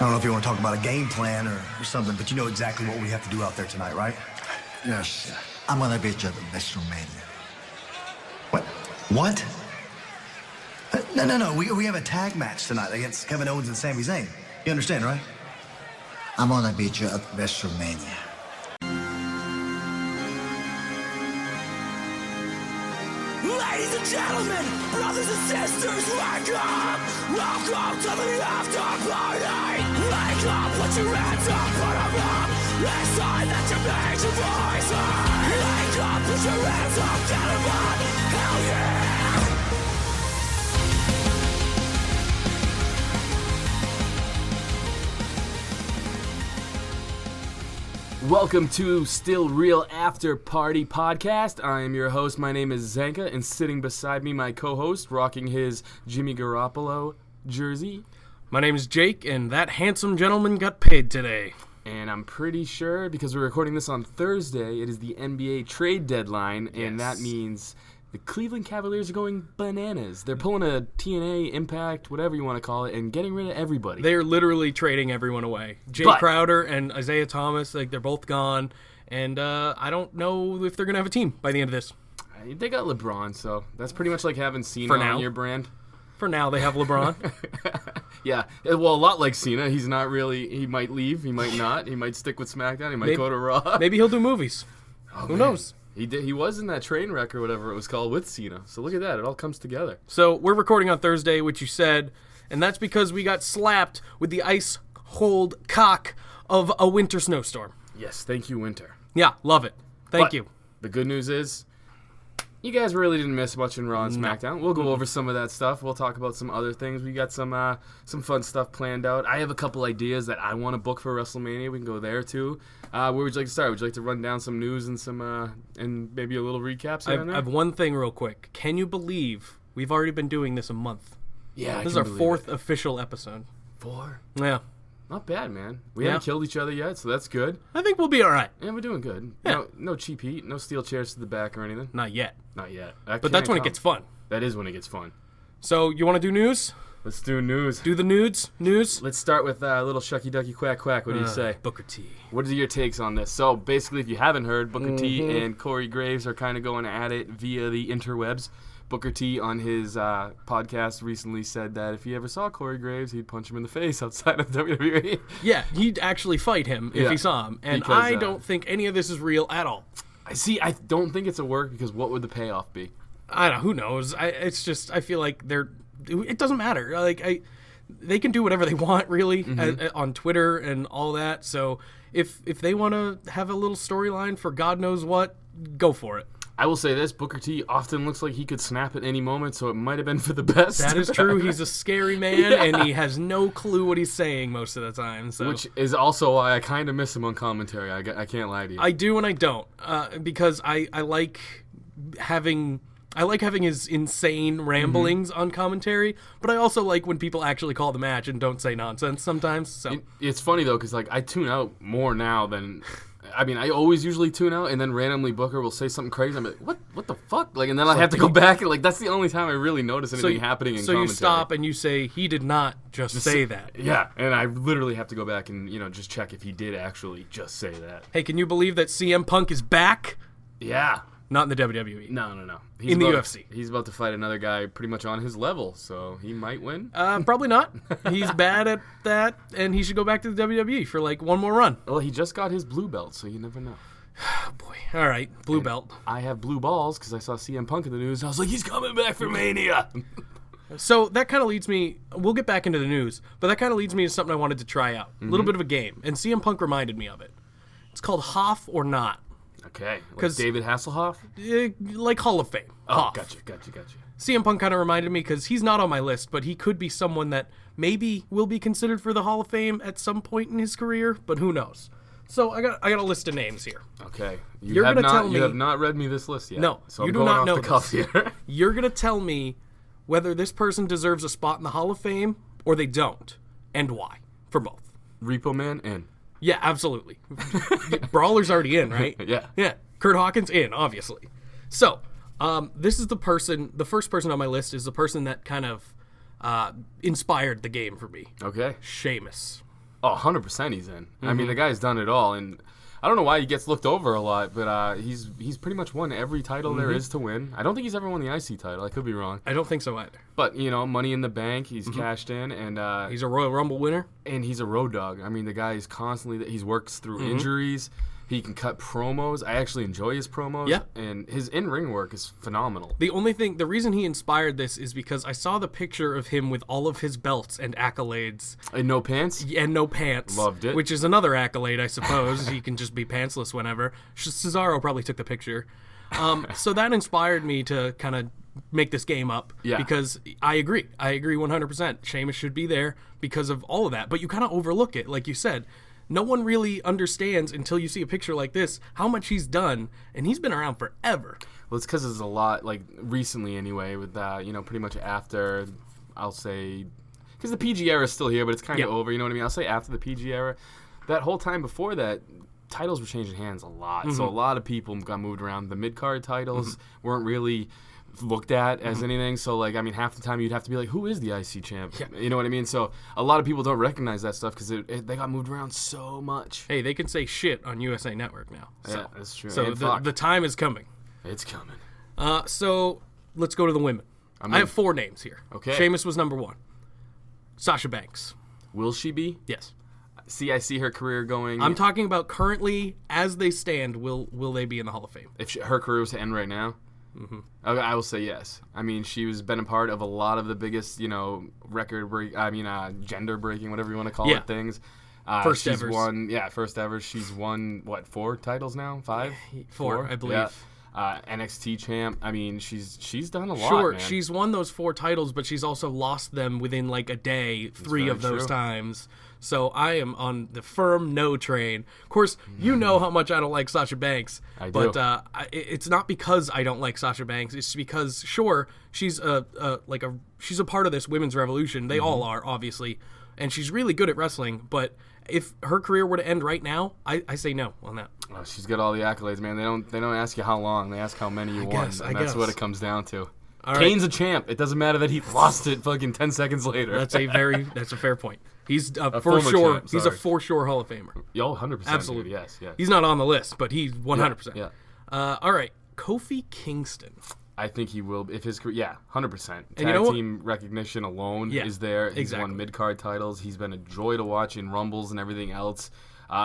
don't know if you want to talk about a game plan or something, but you know exactly what we have to do out there tonight, right? Yes. I'm gonna beat you at WrestleMania. What? What? No. We have a tag match tonight against Kevin Owens and Sami Zayn. You understand, right? I'm gonna beat you at WrestleMania. Ladies and gentlemen, brothers and sisters, wake up! Welcome to the after party! Wake up, put your hands up, put them up! It's time that you make your voice heard! Wake up, put your hands up, get them up! Hell yeah! Welcome to Still Real After Party Podcast. I am your host. My name is Zanca, and sitting beside me, my co-host, rocking his Jimmy Garoppolo jersey. My name is Jake, and that handsome gentleman got paid today. And I'm pretty sure, because we're recording this on Thursday, it is the NBA trade deadline, and that means the Cleveland Cavaliers are going bananas. They're pulling a TNA, Impact, whatever you want to call it, and getting rid of everybody. They're literally trading everyone away. Jay Crowder and Isaiah Thomas, they're both gone, and I don't know if they're going to have a team by the end of this. They got LeBron, so that's pretty much like having Cena For now. on your brand. For now, they have LeBron. Yeah, well, a lot like Cena. He's not really, he might leave, he might not, he might stick with Smackdown, he might go to Raw. Maybe he'll do movies. Who knows? He was in that train wreck or whatever it was called with Cena. So look at that. It all comes together. So we're recording on Thursday, which you said, and that's because we got slapped with the ice-cold cock of a winter snowstorm. Yes, thank you, Winter. Yeah, love it. Thank you. The good news is, you guys really didn't miss much in Raw and SmackDown. We'll go over some of that stuff. We'll talk about some other things. We got some fun stuff planned out. I have a couple ideas that I want to book for WrestleMania. We can go there too. Where would you like to start? Would you like to run down some news and some and maybe a little recaps? I have one thing real quick. Can you believe we've already been doing this a month? Yeah, this is our fourth official episode. 4? Yeah. Not bad, man. We haven't killed each other yet, so that's good. I think we'll be all right. Yeah, we're doing good. Yeah. No cheap heat, no steel chairs to the back or anything. Not yet. Not yet. But that's when it gets fun. That is when it gets fun. So, you want to do news? Let's do news. Do the nudes? News? Let's start with a little shucky ducky quack quack. What do you say? Booker T. What are your takes on this? So, basically, if you haven't heard, Booker T and Corey Graves are kind of going at it via the interwebs. Booker T on his podcast recently said that if he ever saw Corey Graves, he'd punch him in the face outside of WWE. Yeah, he'd actually fight him if he saw him. And because, I don't think any of this is real at all. I don't think it's a work because what would the payoff be? I don't know. Who knows? It's just, I feel like it doesn't matter. They can do whatever they want, really, on Twitter and all that. So if they want to have a little storyline for God knows what, go for it. I will say this, Booker T often looks like he could snap at any moment, so it might have been for the best. That is true. He's a scary man, and he has no clue what he's saying most of the time. So. Which is also why I kind of miss him on commentary. I can't lie to you. I do and I don't, because I like having his insane ramblings on commentary, but I also like when people actually call the match and don't say nonsense sometimes. So it's funny, though, because I tune out more now than... I always usually tune out, and then randomly Booker will say something crazy. I'm like, what the fuck? And then I have to go back, and that's the only time I really notice anything happening in commentary. So you stop and you say, he did not just say that. Yeah, and I literally have to go back and, just check if he did actually just say that. Hey, can you believe that CM Punk is back? Yeah. Not in the WWE. No. In the UFC. He's about to fight another guy pretty much on his level, so he might win. Probably not. He's bad at that, and he should go back to the WWE for one more run. Well, he just got his blue belt, so you never know. Oh, boy. All right, blue belt. I have blue balls because I saw CM Punk in the news. I was like, he's coming back for Mania. So that kind of leads me, we'll get back into the news, but that kind of leads me to something I wanted to try out. A little bit of a game, and CM Punk reminded me of it. It's called Hoff or Not. Okay, like David Hasselhoff? Like Hall of Fame. Oh, Hoff. Gotcha. CM Punk kind of reminded me because he's not on my list, but he could be someone that maybe will be considered for the Hall of Fame at some point in his career, but who knows. So I got a list of names here. Okay. You're going to tell me... You have not read me this list yet. No, so you do not know the cuff this. Here. You're going to tell me whether this person deserves a spot in the Hall of Fame or they don't, and why, for both. Repo Man in. Yeah, absolutely. Brawler's already in, right? Yeah. Yeah. Kurt Hawkins in, obviously. So, this is the first person on my list is the person that kind of inspired the game for me. Okay. Sheamus. Oh, 100% he's in. I mean, the guy's done it all, and I don't know why he gets looked over a lot, but he's pretty much won every title there is to win. I don't think he's ever won the IC title. I could be wrong. I don't think so either. But, Money in the Bank, he's cashed in, and He's a Royal Rumble winner. and he's a road dog. I mean, the guy is constantly, he's works through injuries. He can cut promos. I actually enjoy his promos. Yeah. And his in-ring work is phenomenal. The reason he inspired this is because I saw the picture of him with all of his belts and accolades. And no pants? And no pants. Loved it. Which is another accolade, I suppose. He can just be pantsless whenever. Cesaro probably took the picture. So that inspired me to kind of make this game up. Yeah. Because I agree. I agree 100%. Sheamus should be there because of all of that. But you kind of overlook it, like you said. No one really understands until you see a picture like this how much he's done, and he's been around forever. Well, it's because there's a lot, like, recently anyway, with, pretty much after, I'll say, because the PG era is still here, but it's kind of over, you know what I mean? I'll say after the PG era. That whole time before that, titles were changing hands a lot. So a lot of people got moved around. The mid-card titles weren't really looked at as anything. So, like, I mean, half the time you'd have to be like, who is the IC champ? Yeah. You know what I mean? So a lot of people don't recognize that stuff because they got moved around so much. Hey, they can say shit on USA Network now. So. Yeah, that's true. So And the time is coming. it's coming. So let's go to the women. I have 4 names here. Okay. Sheamus was number 1. Sasha Banks. Will she be? Yes. I see her career going. I'm talking about currently as they stand. Will they be in the Hall of Fame? If her career was to end right now, I will say yes. I mean, been a part of a lot of the biggest, record break. I mean, gender breaking, whatever you want to call Yeah. it, things. First she's evers. won, first ever. She's won 4 titles now? 5? 4, I believe. Yeah. NXT champ. I mean, she's done a lot. Sure, man. she's won those 4 titles, but she's also lost them within like a day, 3 of very those true. times. So I am on the firm no train. Of course, you know how much I don't like Sasha Banks. I do. But it's not because I don't like Sasha Banks. It's because, sure, she's she's a part of this women's revolution. They all are, obviously. And she's really good at wrestling. But if her career were to end right now, I say no on that. Oh, she's got all the accolades, man. They don't ask you how long. They ask how many you won. guess, And I that's what guess. it comes down to. All right. Kane's a champ. It doesn't matter that he lost it fucking 10 seconds later. That's a fair point. He's for former sure. champ, He's a sorry. for sure Hall of Famer. Yo, 100%. Absolutely. Dude. Yes. He's not on the list, but he's 100%. Yeah. All right, Kofi Kingston. I think he will if his career. Yeah, 100%. Tag you know what? team recognition alone Yeah, is there. He's exactly. won mid card titles. He's been a joy to watch in Rumbles and everything else.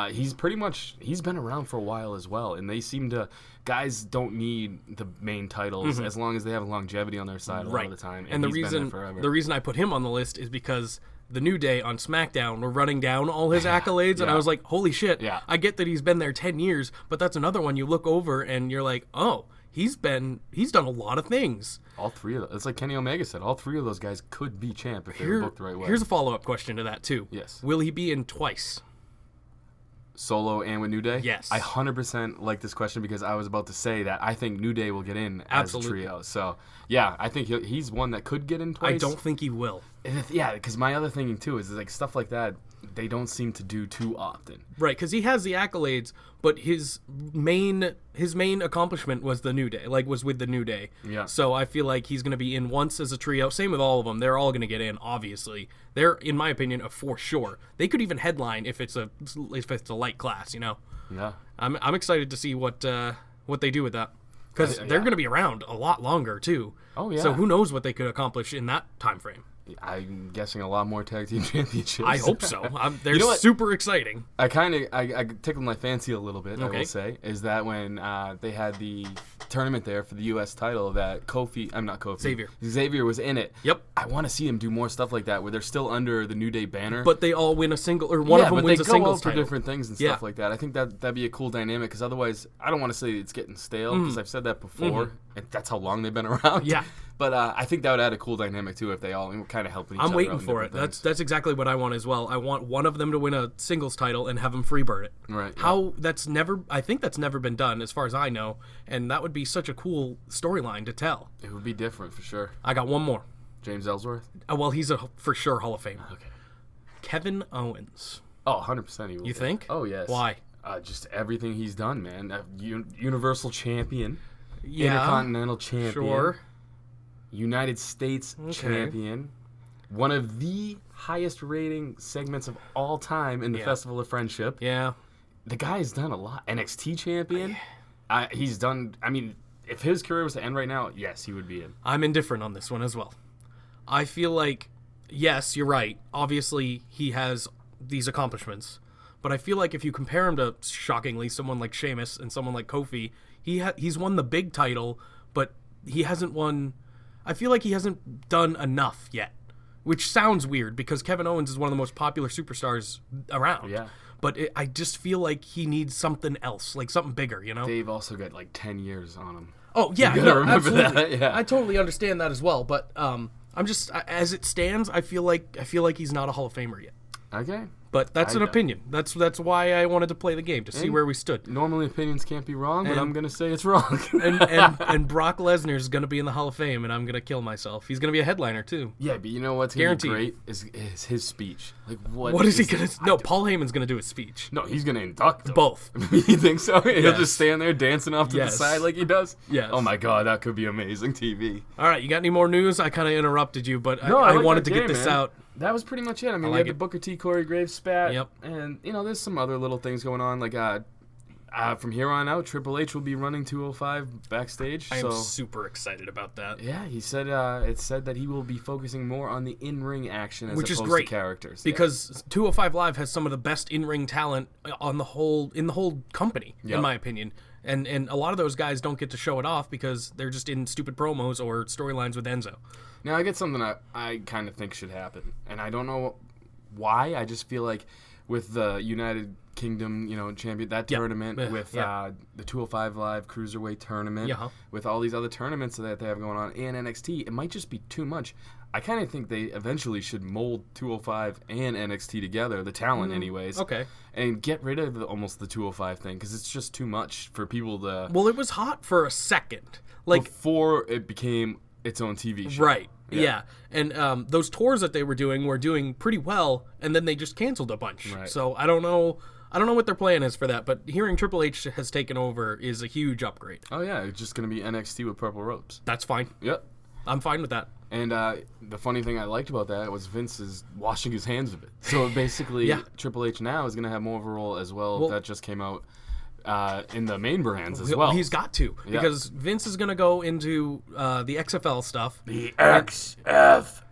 He's been around for a while as well, and they seem to. Guys don't need the main titles as long as they have longevity on their side a lot of the time. And the he's been there reason forever. I put him on the list is because the New Day on SmackDown were running down all his accolades, and I was like, holy shit! Yeah. I get that he's been there 10 years, but that's another one you look over and you're like, oh, he's done a lot of things. All 3 of them. It's like Kenny Omega said. All 3 of those guys could be champ if they were booked the right way. Here's a follow-up question to that too. Yes. Will he be in twice? Solo and with New Day? Yes. I 100% like this question because I was about to say that I think New Day will get in Absolutely. as a trio. So, yeah, I think he's one that could get in twice. I don't think he will. Yeah, because my other thinking, too, is like stuff like that, they don't seem to do too often. Right, because he has the accolades, but his main accomplishment was the New Day, was with the New Day. Yeah. So I feel like he's going to be in once as a trio. Same with all of them; they're all going to get in. Obviously, they're, in my opinion, a for sure. They could even headline if it's a light class. Yeah. I'm excited to see what they do with that because they're going to be around a lot longer too. Oh, yeah. So who knows what they could accomplish in that time frame? I'm guessing a lot more tag team championships. I hope so. They're You know what? super exciting. I tickled my fancy a little bit, I Okay. will say, is that when they had the tournament there for the U.S. title that Xavier was in it. Yep. I want to see him do more stuff like that where they're still under the New Day banner. But they all win a single, or one of them but wins they a go singles out for title. different things and Yeah. stuff like that. I think that'd be a cool dynamic because otherwise, I don't want to say it's getting stale because I've said that before, and that's how long they've been around. Yeah. But I think that would add a cool dynamic too if they all kind of help each other. I'm waiting out in for it. different things. That's exactly what I want as well. I want one of them to win a singles title and have them freebird it. Right, yeah. I think that's never been done as far as I know, and that would be such a cool storyline to tell. It would be different for sure. I got one more. James Ellsworth. Well, he's a for sure Hall of Famer. Okay. Kevin Owens. Oh, 100% he will. You be. think? Oh, yes. Why? Just everything he's done, man. Universal champion. Yeah. Intercontinental champion. Sure. United States champion. One of the highest rating segments of all time in the Festival of Friendship. Yeah. The guy's done a lot. NXT champion. He's done. I mean, if his career was to end right now, yes, he would be in. I'm indifferent on this one as well. I feel like, yes, you're right. Obviously, he has these accomplishments. But I feel like if you compare him to, shockingly, someone like Sheamus and someone like Kofi, he's won the big title, but he hasn't won... I feel like he hasn't done enough yet. Which sounds weird, because Kevin Owens is one of the most popular superstars around. Yeah. But I just feel like he needs something else, like something bigger, you know? They've also got like 10 years on him. Oh, yeah, You gotta remember absolutely. that, yeah. I totally understand that as well, but I'm just, as it stands, I feel like he's not a Hall of Famer yet. Okay. But that's an opinion. That's why I wanted to play the game, to see where we stood. Normally opinions can't be wrong, but I'm going to say it's wrong. and Brock Lesnar's going to be in the Hall of Fame, and I'm going to kill myself. He's going to be a headliner, too. Yeah, but you know what's going to be Guaranteed. great is his speech. Like, What is he going to... No, Paul Heyman's going to do his speech. No, he's going to induct him. Both. You think so? He'll Yes. just stand there dancing off to the Yes. side like he does? Yes. Oh my god, that could be amazing TV. All right, you got any more news? I kind of interrupted you, but No, I like wanted that to get game, this man. out. That was pretty much it. I mean, we like had the it. Booker T, Corey Graves spat. Yep. And, there's some other little things going on. Like, from here on out, Triple H will be running 205 backstage. I am so, super excited about that. yeah, he said it said that he will be focusing more on the in-ring action as Which is opposed great, to characters. Because 205 Live has some of the best in-ring talent in the whole company, Yep. in my opinion. And a lot of those guys don't get to show it off because they're just in stupid promos or storylines with Enzo. Now, I get something I kind of think should happen, and I don't know why. I just feel like with the United Kingdom, champion, that tournament, with the 205 Live Cruiserweight tournament, with all these other tournaments that they have going on, and NXT, it might just be too much. I kind of think they eventually should mold 205 and NXT together, the talent anyways. Okay. And get rid of almost the 205 thing, because it's just too much for people to... Well, it was hot for a second. Like, before it became its own TV show. right. Yeah. And those tours that they were doing pretty well, and then they just canceled a bunch. Right. So I don't know what their plan is for that, but hearing Triple H has taken over is a huge upgrade. Oh, yeah, it's just going to be NXT with purple ropes. That's fine. Yep. I'm fine with that. And the funny thing I liked about that was Vince is washing his hands of it. So basically, Triple H now is going to have more of a role as well. That just came out in the main brands as well. He's got to, because Vince is going to go into the XFL stuff. The XFL!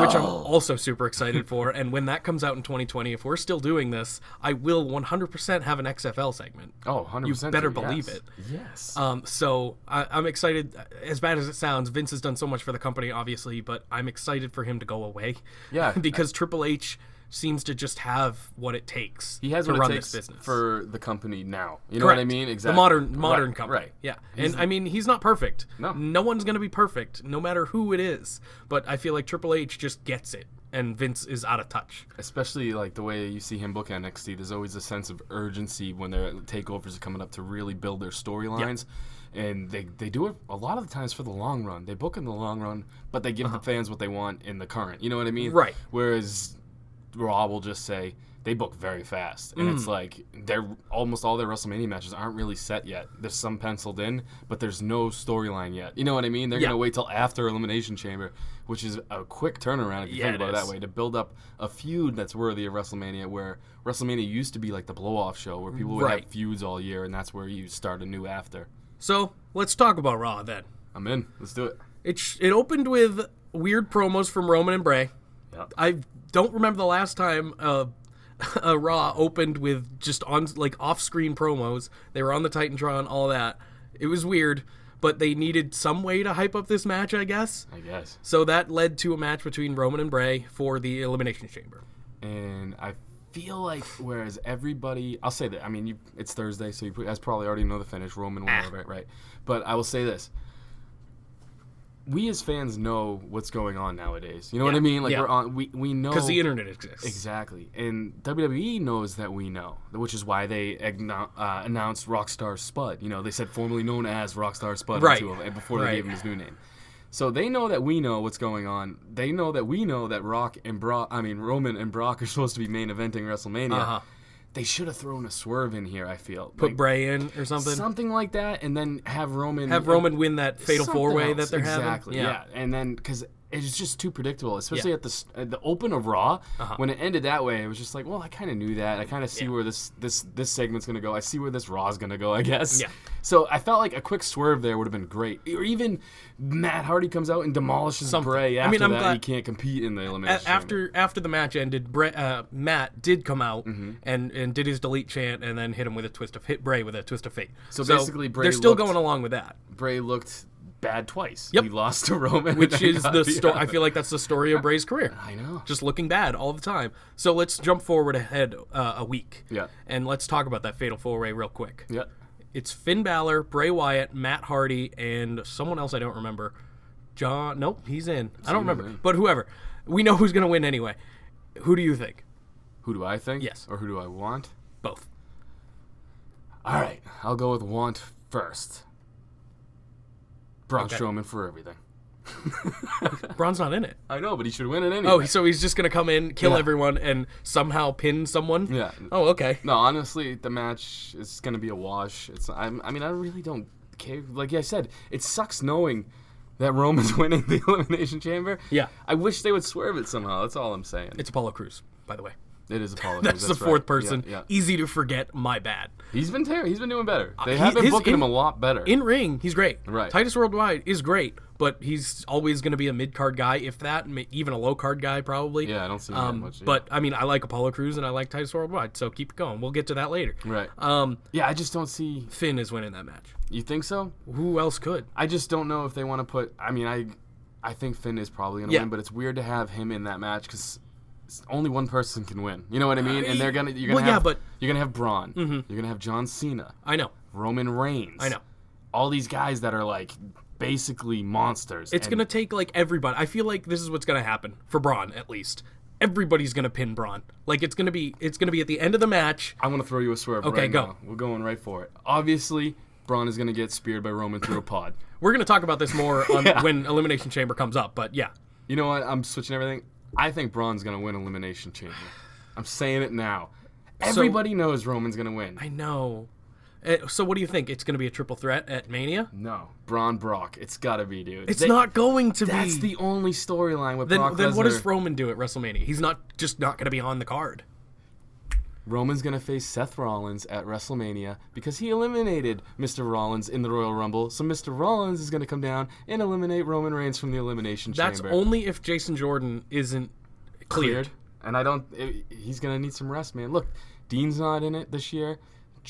Which I'm also super excited for. And when that comes out in 2020, if we're still doing this, I will 100% have an XFL segment. Oh, 100%. You better believe it. Yes. So I'm excited. As bad as it sounds, Vince has done so much for the company, obviously, but I'm excited for him to go away. Yeah. Because Triple H seems to just have what it takes He has to what run it takes this business. for the company now. You know Correct. what I mean? Exactly. The modern Right, company. Right. Yeah. And I mean, he's not perfect. No. one's going to be perfect, no matter who it is. But I feel like Triple H just gets it, and Vince is out of touch. Especially like the way you see him book NXT, there's always a sense of urgency when their takeovers are coming up to really build their storylines. And they do it a lot of the times for the long run. They book in the long run, but they give the fans what they want in the current. You know what I mean? Right. Whereas Raw will just say they book very fast, and it's like they're almost all their WrestleMania matches aren't really set yet. There's some penciled in, but there's no storyline yet. You know what I mean? They're gonna wait till after Elimination Chamber, which is a quick turnaround if you think about it that way, to build up a feud that's worthy of WrestleMania. Where WrestleMania used to be like the blow-off show where people would have feuds all year, and that's where you start a new after. So let's talk about Raw then. I'm in. Let's do it. It opened with weird promos from Roman and Bray. Yep. I don't remember the last time a Raw opened with just off-screen promos. They were on the Titantron, all that. It was weird, but they needed some way to hype up this match, I guess. So that led to a match between Roman and Bray for the Elimination Chamber. And I feel like, whereas everybody, I'll say that, I mean, it's Thursday, so you guys probably already know the finish. Roman won, right? But I will say this. We as fans know what's going on nowadays. You know what I mean? Like, we know. Because the internet exists. Exactly. And WWE knows that we know, which is why they announced Rockstar Spud. You know, they said formerly known as Rockstar Spud before they gave him his new name. So they know that we know what's going on. They know that we know that Roman and Brock are supposed to be main eventing WrestleMania. They should have thrown a swerve in here, I feel. Put Bray in or something? Something like that, and then have Roman win that fatal four-way that they're having? Exactly, yeah. And then, because it's just too predictable, especially at the open of Raw. When it ended that way, it was just like, well, I kind of knew that. I kind of see where this segment's gonna go. I see where this Raw's gonna go, I guess. Yeah. So I felt like a quick swerve there would have been great, or even Matt Hardy comes out and demolishes Bray. After I'm that, glad he can't compete in the elimination chamber. After the match ended, Matt did come out and did his delete chant and then hit him with a twist of Bray with a twist of fate. So basically, Bray they're still looked- going along with that. Bray looked bad twice. Yep. He lost to Roman, Which and then is got the beat story. up. I feel like that's the story of Bray's career. I know. Just looking bad all the time. So let's jump forward ahead a week. Yeah. And let's talk about that Fatal 4-Way real quick. Yeah. It's Finn Balor, Bray Wyatt, Matt Hardy, and someone else I don't remember. Nope, he's in. I don't remember. in. But whoever. We know who's going to win anyway. Who do you think? Who do I think? Yes. Or who do I want? Both. All right, I'll go with want first. Braun Okay. Strowman for everything. Braun's not in it. I know, but he should win it anyway. Oh, so he's just going to come in, kill Yeah. everyone, and somehow pin someone? Yeah. Oh, okay. No, honestly, the match is going to be a wash. I mean, I really don't care. Like I said, it sucks knowing that Roman's winning the Elimination Chamber. Yeah. I wish they would swerve it somehow. That's all I'm saying. It's Apollo Crews, by the way. It is Apollo. That's Crews, the fourth right. person. Yeah. Easy to forget. My bad. He's been doing better. They He- have been his booking in- him a lot better. In ring, he's great. Right. Titus Worldwide is great, but he's always going to be a mid card guy, if that, even a low card guy probably. Yeah, I don't see him that much. Yeah. But I mean, I like Apollo Crews and I like Titus Worldwide, so keep it going. We'll get to that later. Right. Yeah, I just don't see. Finn is winning that match. You think so? Who else could? I just don't know if they want to put. I mean, I think Finn is probably gonna Yeah. win, but it's weird to have him in that match because only one person can win. You know what I mean? And you're gonna well, yeah, have but- you're gonna have Braun. You're gonna have John Cena, I know. Roman Reigns. I know. All these guys that are like basically monsters. It's and going to take like everybody. I feel like this is what's going to happen for Braun at least. Everybody's going to pin Braun. Like it's going to be at the end of the match. I want to throw you a swerve. Okay, right go. Now. We're going right for it. Obviously, Braun is gonna get speared by Roman through a pod. We're going to talk about this more on when Elimination Chamber comes up, but yeah. You know what? I'm switching everything. I think Braun's gonna win Elimination Chamber. I'm saying it now. Everybody knows Roman's gonna win. I know. So what do you think? It's going to be a triple threat at Mania? No, Braun Brock. It's gotta be, dude. It's not going to That's be. the only storyline with then Brock Lesnar. what does Roman do at WrestleMania? He's not going to be on the card. Roman's gonna face Seth Rollins at WrestleMania because he eliminated Mr. Rollins in the Royal Rumble. So Mr. Rollins is gonna come down and eliminate Roman Reigns from the Elimination That's Chamber. only if Jason Jordan isn't cleared. And he's gonna need some rest, man. Look, Dean's not in it this year.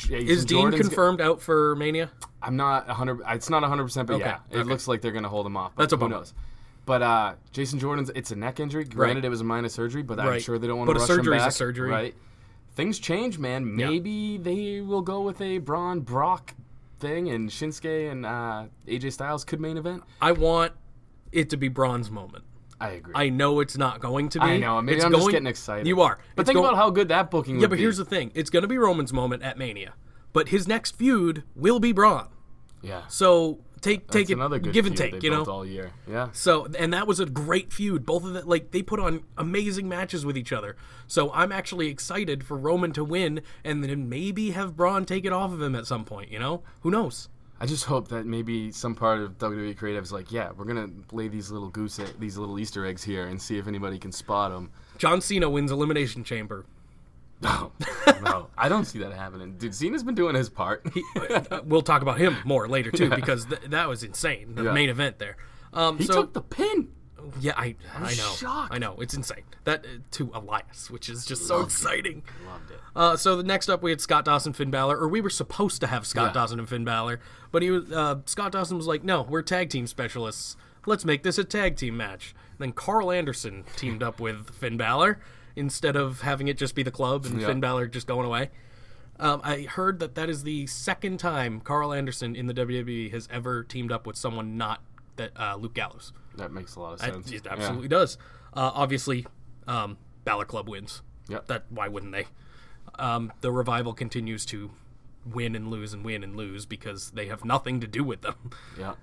Is Dean confirmed out for Mania? I'm not 100. It's not 100%, but Okay, yeah, it okay. looks like they're gonna hold him off. But That's a who bummer. knows? But Jason Jordan's it's a neck injury. Granted, it was a minor surgery, but I'm Right. sure they don't want to But a rush him surgery's a back. surgery. Right? Things change, man. Maybe they will go with a Braun Brock thing, and Shinsuke and AJ Styles could main event. I want it to be Braun's moment. I agree. I know it's not going to be. I know. Maybe It's I'm going, just getting excited. You are. But It's think go- about how good that booking would Yeah, be. but here's the thing. It's going to be Roman's moment at Mania. But his next feud will be Braun. Yeah. So take That's it, another good give and feud take, they you built know? all year. Yeah. So, and that was a great feud. Both of them, like, they put on amazing matches with each other. So I'm actually excited for Roman to win and then maybe have Braun take it off of him at some point, you know? Who knows? I just hope that maybe some part of WWE Creative is like, yeah, we're gonna lay these little these little Easter eggs here and see if anybody can spot them. John Cena wins Elimination Chamber. No, no, I don't see that happening. Dude, Cena's been doing his part. We'll talk about him more later, too, because that was insane, the Yeah. main event there. He took the pin. Yeah, I know. shocked. I know. It's insane. That to Elias, which is just so exciting. Loved it. So the next up, we had Scott Dawson, Finn Balor, or we were supposed to have Scott Yeah. Dawson and Finn Balor, but Scott Dawson was like, "No, we're tag team specialists. Let's make this a tag team match." Then Carl Anderson teamed up with Finn Balor instead of having it just be the club and Yeah. Finn Balor just going away. I heard that is the second time Carl Anderson in the WWE has ever teamed up with someone not Luke Gallows. That makes a lot of sense. It absolutely does. Obviously, Balor Club wins. Yep. Why wouldn't they? The Revival continues to win and lose because they have nothing to do with them, Yeah.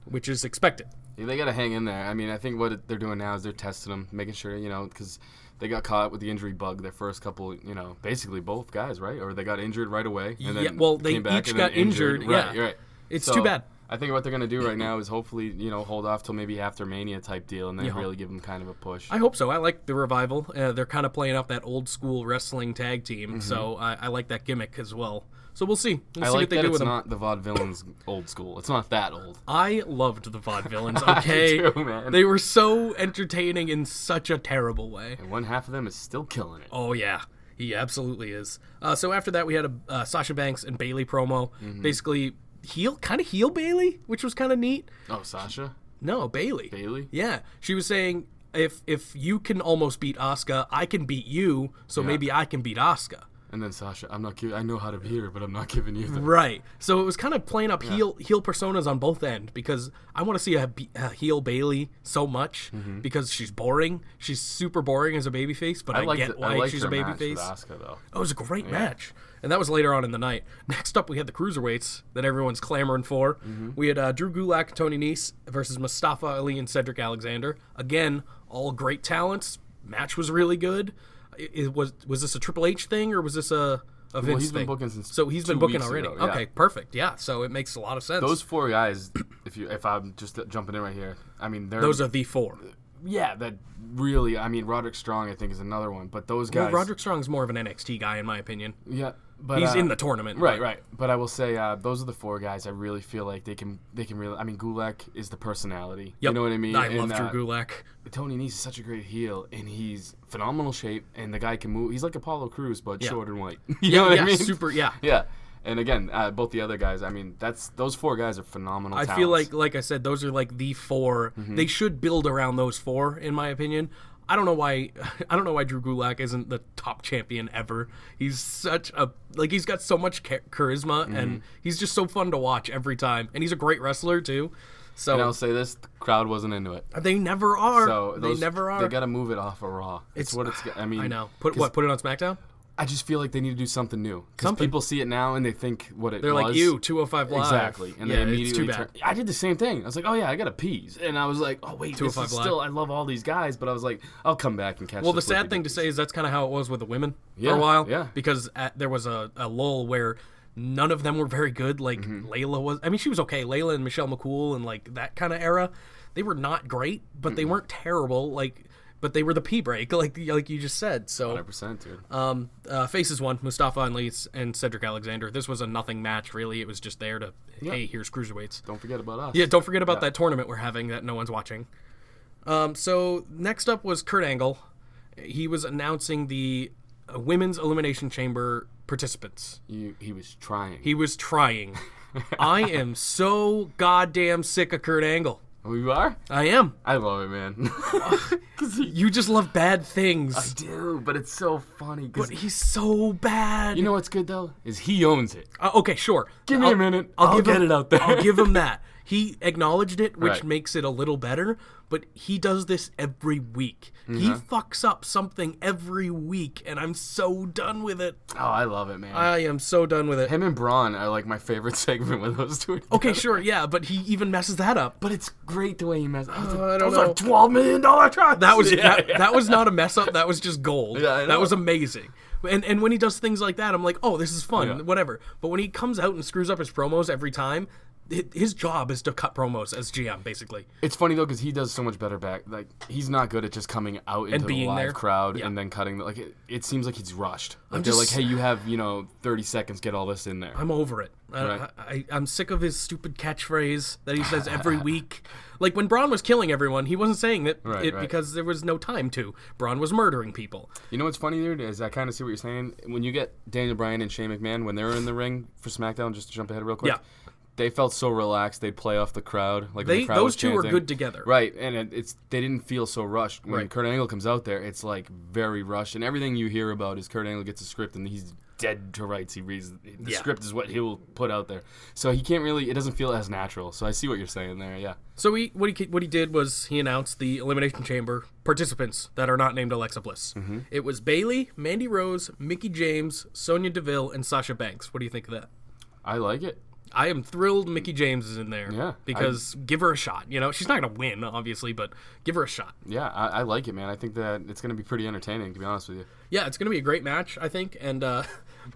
which is expected. Yeah, they got to hang in there. I mean, I think what they're doing now is they're testing them, making sure, because they got caught with the injury bug their first couple, basically both guys, right? Or they got injured right away. And then Yeah, well, they came back each and then got injured, Right, yeah. right. It's So, too bad. I think what they're going to do right now is hopefully, hold off till maybe after Mania type deal and then really give them kind of a push. I hope so. I like the revival. They're kind of playing up that old school wrestling tag team, so I like that gimmick as well. So we'll see. We'll see like what they that do it's with them. not the Vaudevillains old school. It's not that old. I loved the Vaudevillains, okay? I do, man. They were so entertaining in such a terrible way. And one half of them is still killing it. Oh, yeah. He absolutely is. So after that, we had a Sasha Banks and Bayley promo. Basically, kind of heel Bayley, which was kind of neat. Oh, Sasha? No, Bayley. Bayley? Yeah. She was saying, if you can almost beat Asuka, I can beat you, so maybe I can beat Asuka. And then Sasha, I know how to beat her, but I'm not giving you the... Right. So it was kind of playing up heel personas on both ends, because I want to see a heel Bayley so much because she's boring. She's super boring as a babyface, but I get why she's a babyface. Asuka, though. Oh, it was a great match. And that was later on in the night. Next up, we had the cruiserweights that everyone's clamoring for. We had Drew Gulak and Tony Nese versus Mustafa Ali and Cedric Alexander. Again, all great talents. Match was really good. Was this a Triple H thing, or was this a Vince he's thing? been booking since So he's been 2 booking weeks already. ago, yeah. Okay, perfect. Yeah, so it makes a lot of sense. Those 4 guys, if I'm just jumping in right here, I mean, Those are the 4. Yeah, that really, I mean, Roderick Strong, I think, is another one. But those guys... Well, Roderick Strong's more of an NXT guy, in my opinion. Yeah. But, He's in the tournament. Right. But I will say, those are the 4 guys I really feel like they can really... I mean, Gulak is the personality. Yep. You know what I mean? I love Drew Gulak. Tony Nese is such a great heel, and he's phenomenal shape, and the guy can move. He's like Apollo Crews, but short and white. You know what I mean? Super, yeah. Yeah. And again, both the other guys, I mean, those 4 guys are phenomenal I talents. feel like I said, those are like the 4. They should build around those 4, in my opinion. I don't know why Drew Gulak isn't the top champion ever. He's such a he's got so much charisma and he's just so fun to watch every time. And he's a great wrestler too. So and I'll say this: the crowd wasn't into it. They never are. So they never are. They got to move it off of Raw. It's what it's. I mean, I know. Put it on SmackDown. I just feel like they need to do something new because people see it now and they think what it They're was. like, 205 Live. Exactly, and they it's immediately too bad. I did the same thing. I was like, oh yeah, I got a peas, and I was like, oh wait, 205 this is Live. still. I love all these guys, but I was like, I'll come back and catch. Well, the this with sad thing to say is that's kind of how it was with the women for Yeah, a while. yeah. Because there was a lull where none of them were very good. Like Layla was. I mean, she was okay. Layla and Michelle McCool and like that kind of era, they were not great, but they weren't terrible. But they were the P break, like you just said. So 100%, dude. Faces won, Mustafa Ali and Cedric Alexander. This was a nothing match, really. It was just there to, hey, here's cruiserweights. Don't forget about us. Yeah, don't forget about that tournament we're having that no one's watching. So next up was Kurt Angle. He was announcing the Women's Elimination Chamber participants. He was trying. He was trying. I am so goddamn sick of Kurt Angle. Oh, you are? I am. I love it, man. You just love bad things. I do, but it's so funny. But he's so bad. You know what's good, though? Is he owns it. Okay, sure. Give me a minute. I'll get it out there. I'll give him that. He acknowledged it, which Right. makes it a little better, but he does this every week. He fucks up something every week, and I'm so done with it. Oh, I love it, man. I am so done with it. Him and Braun are like my favorite segment when those two are together. Okay, sure, yeah, but he even messes that up. But it's great the way he messes up. I don't Those know. are $12 million trucks. That was that was not a mess up. That was just gold. Yeah, I know. That was amazing. And when he does things like that, I'm like, oh, this is fun, Yeah. whatever. But when he comes out and screws up his promos every time, his job is to cut promos as GM, basically. It's funny though because he does so much better back. Like he's not good at just coming out into the being live there. crowd Yeah. and then cutting. Like it seems like he's rushed. Like I'm they're just- like, hey, you have 30 seconds, get all this in there. I'm over it. Right. I'm sick of his stupid catchphrase that he says every week. Like when Braun was killing everyone, he wasn't saying it, Right. because there was no time to. Braun was murdering people. You know what's funny, dude, is I kind of see what you're saying. When you get Daniel Bryan and Shane McMahon, when they were in the ring for SmackDown, just to jump ahead real quick, Yeah. they felt so relaxed. They'd play off the crowd. Like when the crowd Those was two were chanting. good together. Right, and they didn't feel so rushed. When Right. Kurt Angle comes out there, it's like very rushed, and everything you hear about is Kurt Angle gets a script and he's dead to rights. He reads the script is what he'll put out there, so he can't really. It doesn't feel as natural. So I see what you're saying there. Yeah. So what he did was he announced the Elimination Chamber participants that are not named Alexa Bliss. Mm-hmm. It was Bayley, Mandy Rose, Mickie James, Sonya Deville, and Sasha Banks. What do you think of that? I like it. I am thrilled Mickey James is in there. Yeah, Because give her a shot. You know, she's not going to win, obviously, but give her a shot. Yeah, I like it, man. I think that it's going to be pretty entertaining, to be honest with you. Yeah, it's going to be a great match, I think. And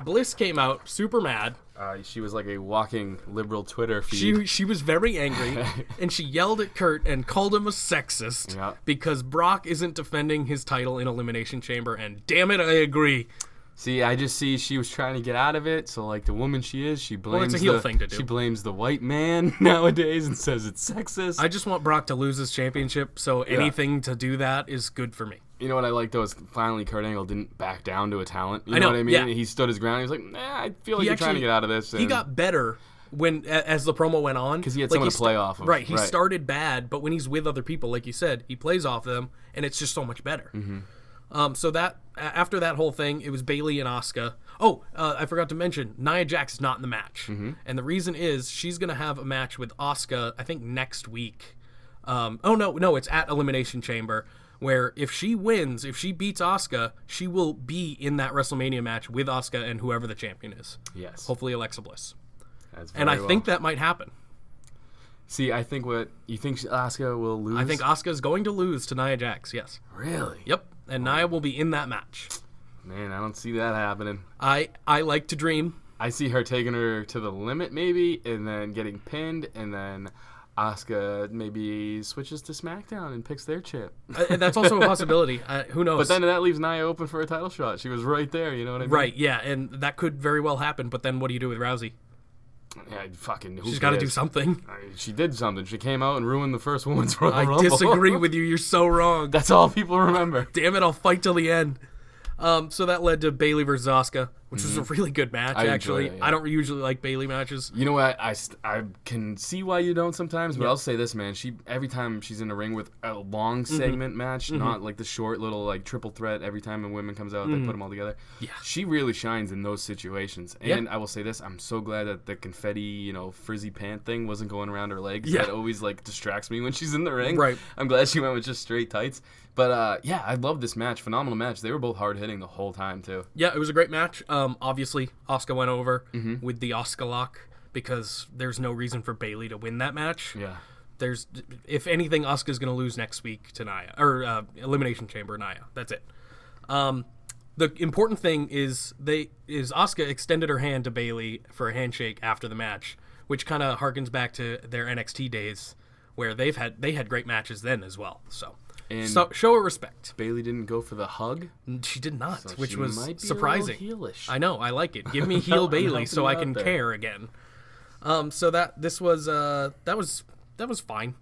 Bliss came out super mad. She was like a walking liberal Twitter feed. She was very angry, and she yelled at Kurt and called him a sexist because Brock isn't defending his title in Elimination Chamber, and damn it, I agree. See, I just see she was trying to get out of it, so like the woman she is, she blames it's a heel thing to do. She blames the white man nowadays and says it's sexist. I just want Brock to lose his championship, so anything to do that is good for me. You know what I like though is finally Kurt Angle didn't back down to a talent. You I know what I mean? yeah. He stood his ground. He was like, nah, I feel like you're trying to get out of this. He got better when as the promo went on because he had someone to play off of. Right, he started bad, but when he's with other people, like you said, he plays off them, and it's just so much better. So that after that whole thing, it was Bayley and Asuka. Oh, I forgot to mention, Nia Jax is not in the match, and the reason is she's gonna have a match with Asuka, I think next week. No, it's at Elimination Chamber, where if she wins, if she beats Asuka, she will be in that WrestleMania match with Asuka and whoever the champion is. Yes, hopefully Alexa Bliss. And I think that might happen. See, I think you think Asuka will lose. I think Asuka is going to lose to Nia Jax. Yes. Really? Yep. And Nia will be in that match. Man, I don't see that happening. I like to dream. I see her taking her to the limit maybe, and then getting pinned, and then Asuka maybe switches to Smackdown and picks their chip. That's also a possibility. Who knows? But then that leaves Nia open for a title shot. She was right there, you know what I mean? Right, yeah, and that could very well happen, but then what do you do with Rousey? Yeah, fucking who She's got to do something. She did something. She came out and ruined the first women's Royal Rumble. I disagree with you. You're so wrong. That's all people remember. Damn it, I'll fight till the end. So that led to Bayley versus Asuka, which was a really good match, actually. It, yeah. I don't usually like Bayley matches. You know what? I can see why you don't sometimes, but I'll say this, man. Every time she's in the ring with a long segment match, not like the short little like triple threat every time a woman comes out, they put them all together. Yeah. She really shines in those situations. And I will say this, I'm so glad that the confetti, frizzy pant thing wasn't going around her legs. Yeah. That always like distracts me when she's in the ring. Right. I'm glad she went with just straight tights. But, I love this match. Phenomenal match. They were both hard-hitting the whole time, too. Yeah, it was a great match. Obviously, Asuka went over with the Asuka lock because there's no reason for Bayley to win that match. Yeah. If anything, Asuka's going to lose next week to Nia. Or Elimination Chamber, Nia. That's it. The important thing is Asuka extended her hand to Bayley for a handshake after the match, which kind of harkens back to their NXT days where they had great matches then as well, so... So, show her respect. Bayley didn't go for the hug? She did not, so which was might be surprising. A little heelish. I know, I like it. Give me heel Bayley so I can care again. So that was fine.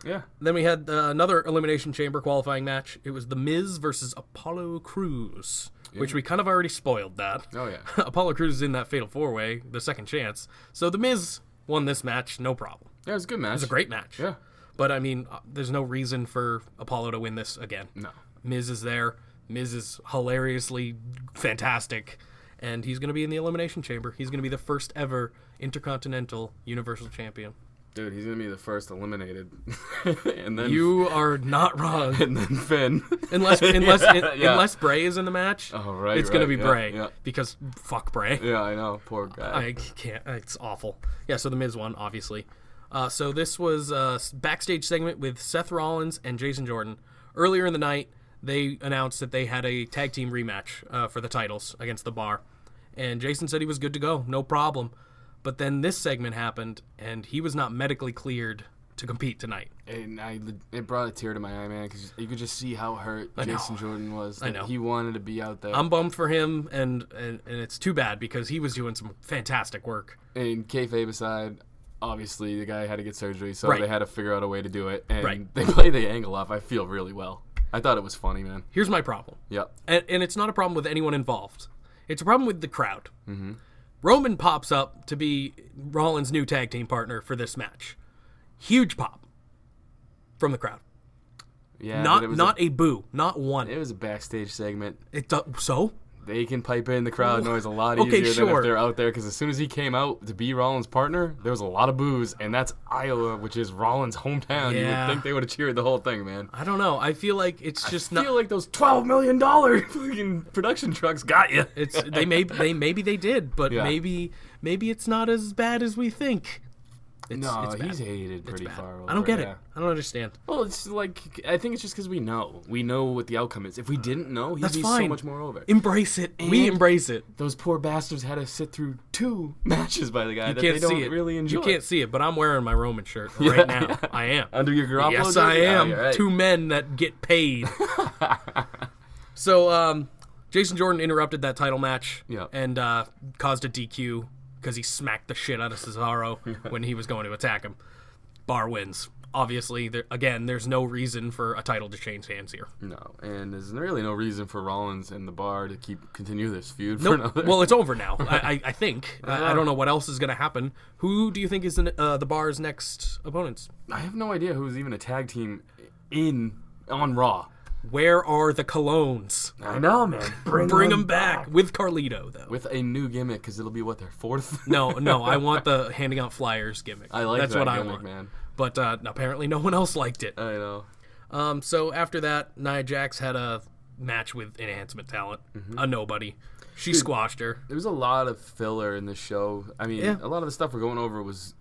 Yeah. Then we had another Elimination Chamber qualifying match. It was The Miz versus Apollo Crews, which we kind of already spoiled that. Oh yeah. Apollo Crews is in that Fatal 4-Way, the second chance. So The Miz won this match, no problem. Yeah, it was a good match. It was a great match. Yeah. But, I mean, there's no reason for Apollo to win this again. No. Miz is there. Miz is hilariously fantastic. And he's going to be in the Elimination Chamber. He's going to be the first ever Intercontinental Universal Champion. Dude, he's going to be the first eliminated. And then you are not wrong. And then Finn. Unless Bray is in the match, it's going to be Bray. Yeah. Because fuck Bray. Yeah, I know. Poor guy. I can't. It's awful. Yeah, so the Miz won, obviously. So this was a backstage segment with Seth Rollins and Jason Jordan. Earlier in the night, they announced that they had a tag team rematch for the titles against The Bar. And Jason said he was good to go, no problem. But then this segment happened, and he was not medically cleared to compete tonight. And it brought a tear to my eye, man, because you could just see how hurt Jason Jordan was. I know. He wanted to be out there. I'm bummed for him, and it's too bad because he was doing some fantastic work. And kayfabe aside, obviously the guy had to get surgery, so they had to figure out a way to do it. And they play the angle off, I feel, really well. I thought it was funny, man. Here's my problem. Yep. And it's not a problem with anyone involved. It's a problem with the crowd. Mm-hmm. Roman pops up to be Rollins' new tag team partner for this match. Huge pop from the crowd. Yeah, not a boo, not one. It was a backstage segment. So? they can pipe in the crowd noise a lot Okay, easier than sure. if they're out there. Because as soon as he came out to be Rollins' partner, there was a lot of boos, and that's Iowa, which is Rollins' hometown. You Yeah. would think they would have cheered the whole thing, man. I don't know. I feel like it's just I feel like those $12 million fucking production trucks got you. It's maybe they did, but Yeah. maybe it's not as bad as we think. It's bad. he's hated pretty Bad. far over. I don't get yeah. it. I don't understand. Well, it's like, I think it's just because we know what the outcome is. If we didn't know, he'd That's be fine. so much more over. Embrace it. We And- embrace it. Those poor bastards had to sit through 2 matches by the guy You that can't they don't see it. really enjoy. You can't see it, but I'm wearing my Roman shirt right now. yeah. I am. Under your Garoppolo Yes, jersey? I am. Oh, you're right. 2 men that get paid. So, Jason Jordan interrupted that title match Yeah. and caused a DQ because he smacked the shit out of Cesaro when he was going to attack him. Bar wins. Obviously, there's no reason for a title to change hands here. No, and there's really no reason for Rollins and the Bar to continue this feud for Nope. another. Well, it's over now. I think. I don't know what else is going to happen. Who do you think is the Bar's next opponents? I have no idea who's even a tag team on Raw. Where are the Colognes? I know, man. Bring them back with Carlito, though. With a new gimmick, because it'll be what, their 4th? No, I want the handing out flyers gimmick. I like That's that what I gimmick, want. man. But apparently no one else liked it. I know. So after that, Nia Jax had a match with enhancement talent, a nobody. She squashed her. There was a lot of filler in the show. I mean, Yeah. a lot of the stuff we're going over was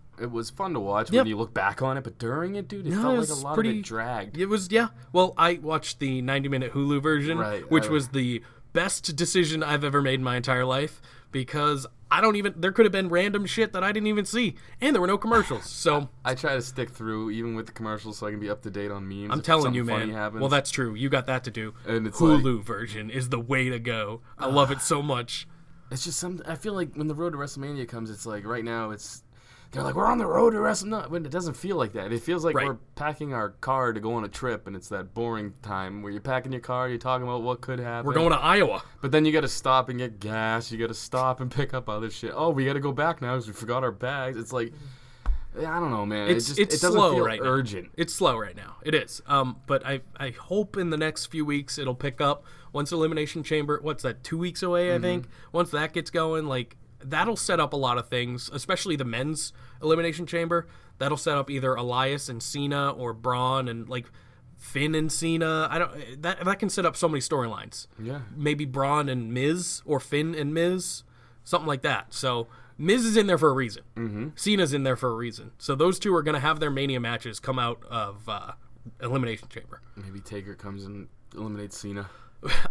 fun to watch Yep. when you look back on it, but during it, dude, it No, felt it like a was lot of pretty- it dragged. It was, yeah. Well, I watched the 90-minute Hulu version, Right, which was the best decision I've ever made in my entire life because there could have been random shit that I didn't even see, and there were no commercials. So I try to stick through even with the commercials so I can be up to date on memes. I'm if telling you, something funny man. happens. Well, that's true. You got that to do. And it's Hulu version is the way to go. I love it so much. It's just I feel like when the road to WrestleMania comes, it's like right now they're like, we're on the road to WrestleMania. When it doesn't feel like that. It feels like Right. we're packing our car to go on a trip, and it's that boring time where you're packing your car, you're talking about what could happen. We're going to Iowa. But then you got to stop and get gas. You got to stop and pick up other shit. Oh, we got to go back now because we forgot our bags. It's like, I don't know, man. It's it doesn't slow feel right urgent. now. It's slow right now. It is. But I hope in the next few weeks it'll pick up. Once Elimination Chamber, what's that, 2 weeks away, I think? Once that gets going, like, that'll set up a lot of things, especially the men's Elimination Chamber. That'll set up either Elias and Cena or Braun and, like, Finn and Cena. That can set up so many storylines. Yeah. Maybe Braun and Miz or Finn and Miz, something like that. So Miz is in there for a reason. Mm-hmm. Cena's in there for a reason. So those two are going to have their Mania matches come out of Elimination Chamber. Maybe Taker comes and eliminates Cena.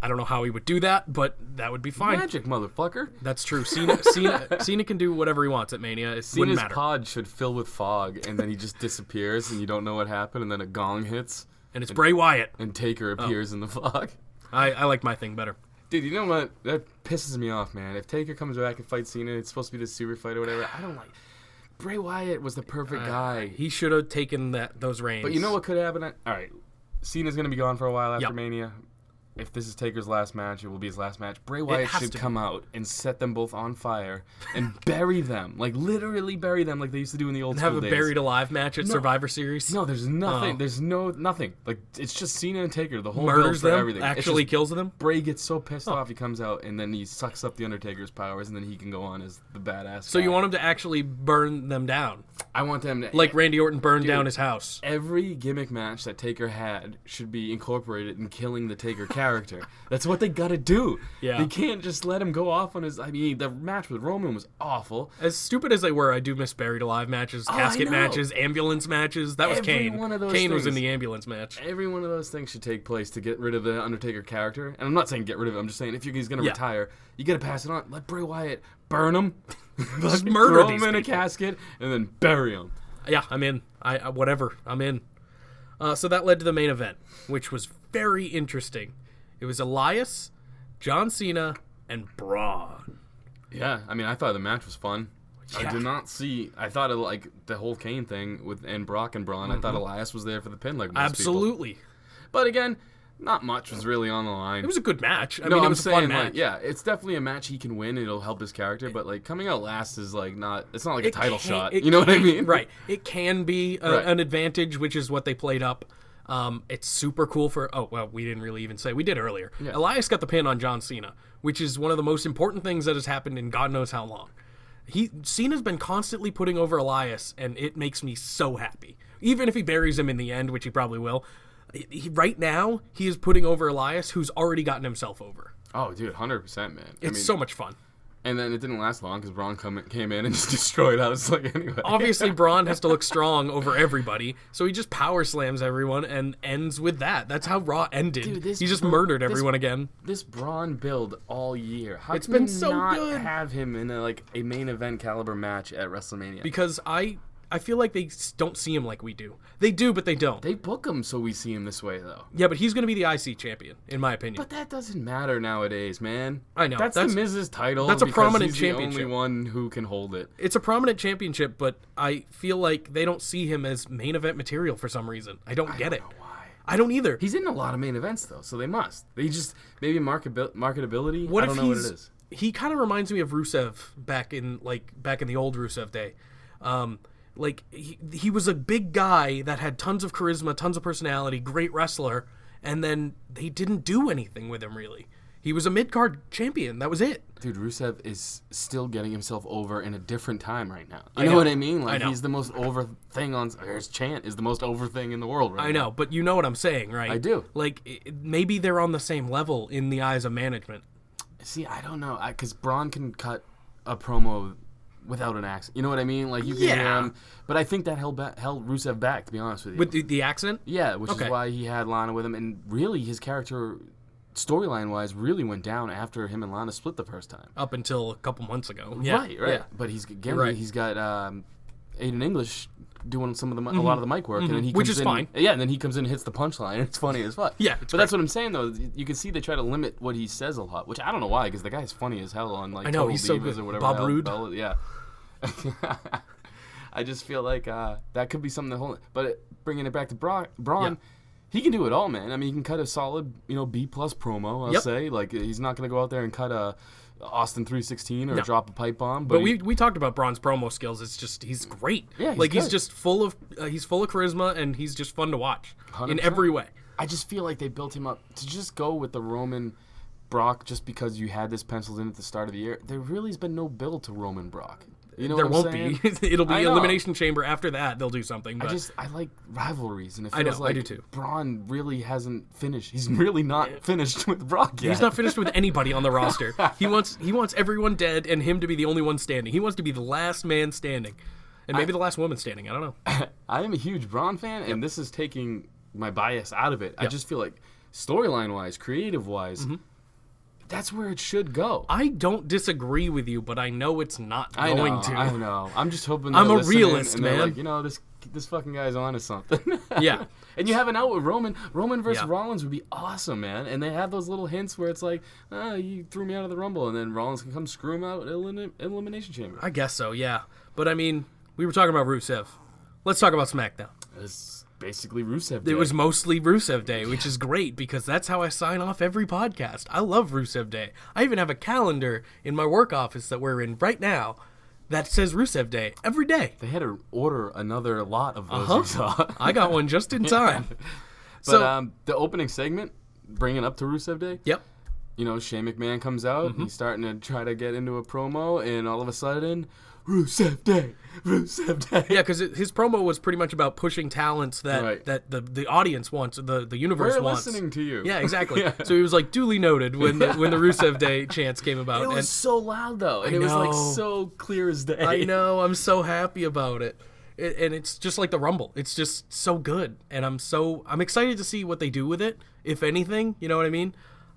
I don't know how he would do that, but that would be fine. Magic, motherfucker. That's true. Cena can do whatever he wants at Mania. It wouldn't Cena's matter. pod should fill with fog, and then he just disappears, and you don't know what happened, and then a gong hits, And it's Bray Wyatt. and Taker appears in the fog. I like my thing better. Dude, you know what? That pisses me off, man. If Taker comes back and fights Cena, it's supposed to be the super fight or whatever. I don't like. Bray Wyatt was the perfect guy. He should have taken those reins. But you know what could happen? All right, Cena's gonna be gone for a while after Yep. Mania. If this is Taker's last match, it will be his last match. Bray Wyatt has should to come out and set them both on fire and bury them, like literally bury them, like they used to do in the old And have school a days. buried alive match at Survivor Series? No, there's nothing. Oh. There's nothing. Like it's just Cena and Taker. The whole Murders build for them? everything. It's Actually just kills them? Bray gets so pissed off, he comes out and then he sucks up the Undertaker's powers, and then he can go on as the badass. So guy. you want him to actually burn them down? I want them to Like Randy Orton burned down his house. Every gimmick match that Taker had should be incorporated in killing the Taker character. That's what they gotta do. Yeah. They can't just let him go off on his. I mean, the match with Roman was awful. As stupid as they were, I do miss buried alive matches, I casket know. matches, ambulance matches. That was Every Kane. one of those Kane was in things. the ambulance match. Every one of those things should take place to get rid of the Undertaker character. And I'm not saying get rid of it. I'm just saying if he's gonna Yeah. retire, you gotta pass it on. Let Bray Wyatt burn him, Just murder throw these him in a people. casket, and then bury him. Yeah, I'm in. I whatever. I'm in. So that led to the main event, which was very interesting. It was Elias, John Cena, and Braun. Yeah, I mean, I thought the match was fun. Yeah. I did not see. I thought like the whole Kane thing and Brock and Braun. I thought Elias was there for the pin, like most people. Absolutely. But again, not much was really on the line. It was a good match. I no, mean, it I'm was a saying fun match. like, yeah, it's definitely a match he can win. It'll help his character, but like coming out last is like not. It's not like a title shot. You know what I mean? Right. It can be Right. an advantage, which is what they played up. It's super cool for... Oh, well, we didn't really even say. We did earlier. Yeah. Elias got the pin on John Cena, which is one of the most important things that has happened in God knows how long. Cena's been constantly putting over Elias, and it makes me so happy. Even if he buries him in the end, which he probably will. Right now, he is putting over Elias, who's already gotten himself over. Oh, dude, 100%, man. It's so much fun. And then it didn't last long because Braun came in and just destroyed us. Like, anyway. Obviously, Braun has to look strong over everybody, so he just power slams everyone and ends with that. That's how Raw ended. Dude, he just murdered everyone again. This Braun build all year. How It's can been you so not good. have him in a main event caliber match at WrestleMania? Because I feel like they don't see him like we do. They do, but they don't. They book him so we see him this way, though. Yeah, but he's going to be the IC champion, in my opinion. But that doesn't matter nowadays, man. I know. That's the Miz's title. That's a because prominent he's championship. the only one who can hold it. It's a prominent championship, but I feel like they don't see him as main event material for some reason. I don't get it. know why. I don't either. He's in a lot of main events, though, so they must. They just, maybe marketability. What I don't if know what it is. He kind of reminds me of Rusev back in the old Rusev day. He was a big guy that had tons of charisma, tons of personality, great wrestler, and then they didn't do anything with him really. He was a mid-card champion. That was it. Dude, Rusev is still getting himself over in a different time right now. You I know know. what I mean? Like, I know. he's the most over thing on... Or his chant is the most over thing in the world right I know, but you know what I'm saying, right? I do. Maybe they're on the same level in the eyes of management. See, I don't know. Because Braun can cut a promo without an accent. You know what I mean? Like, you can hear him. But I think that held Rusev back, to be honest with you. With the accent? Yeah, which Okay. is why he had Lana with him. And really, his character, storyline-wise, really went down after him and Lana split the first time. Up until a couple months ago. Yeah. Right. Yeah. But he's Right. he's got Aiden English doing a lot of the mic work, and then he Which comes is in, fine. Yeah, and then he comes in and hits the punchline, and it's funny as fuck. Yeah, but it's that's what I'm saying though. You can see they try to limit what he says a lot, which I don't know why, because the guy's funny as hell on like I know, Total he's so Divas good. or whatever. Bob the hell Roode. Bella- yeah. I just feel like that could be something to hold. But bringing it back to Braun, Yeah. he can do it all, man. I mean, he can cut a solid, B+ promo. I'll Yep. say, like, he's not going to go out there and cut a Austin 316 or No. drop a pipe bomb. But we talked about Braun's promo skills. It's just he's great. Yeah, he's he's good. just full of charisma, and he's just fun to watch in 100%. every way. I just feel like they built him up to just go with the Roman Brock just because you had this penciled in at the start of the year. There really has been no build to Roman Brock. You know There what I'm won't saying? be. It'll be I know. Elimination Chamber. After that, they'll do something. But I like rivalries, and it I feels know, I like do too. Braun really hasn't finished. He's really not finished with Brock yet. he's not finished with anybody on the roster. He wants everyone dead and him to be the only one standing. He wants to be the last man standing, and maybe the last woman standing. I don't know. I am a huge Braun fan, and this is taking my bias out of it. I just feel like storyline-wise, creative-wise, that's where it should go. I don't disagree with you, but I know it's not going to. I know. I'm just hoping. I'm they're a listening, realist, and they're man. Like, this fucking guy's on to something. Yeah. And you have an out with Roman. Roman versus Yeah. Rollins would be awesome, man. And they have those little hints where it's like, you threw me out of the Rumble, and then Rollins can come screw him out in Elimination Chamber. I guess so, yeah. But I mean, we were talking about Rusev. Let's talk about SmackDown. It's basically Rusev Day. It was mostly Rusev Day, which is great because that's how I sign off every podcast. I love Rusev Day. I even have a calendar in my work office that we're in right now that says Rusev Day every day. They had to order another lot of those. You saw. I got one just in time. But the opening segment, bringing up to Rusev Day. Yep. Shane McMahon comes out. Mm-hmm. He's starting to try to get into a promo, and all of a sudden, Rusev Day, Rusev Day. Yeah, because his promo was pretty much about pushing talents that Right. that the audience wants, the universe We're wants. listening to you. Yeah, exactly. Yeah. So he was like duly noted when the Rusev Day chants came about. It was And so loud though, and it was like so clear as day. I know. I'm so happy about it. And it's just like the Rumble. It's just so good, and I'm excited to see what they do with it. If anything, you know what I mean.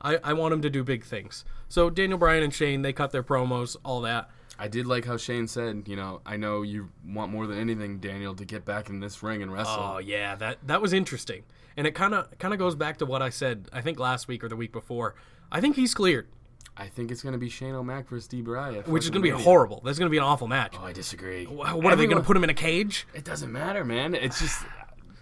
I want them to do big things. So Daniel Bryan and Shane, they cut their promos, all that. I did like how Shane said, I know you want more than anything, Daniel, to get back in this ring and wrestle. Oh yeah, that was interesting, and it kind of goes back to what I said. I think last week or the week before. I think he's cleared, I think it's gonna be Shane O'Mac versus D. Bry, which is going to be horrible. That's going to be an awful match. Oh, I disagree. What are they going to put him in a cage? It doesn't matter, man. It's just,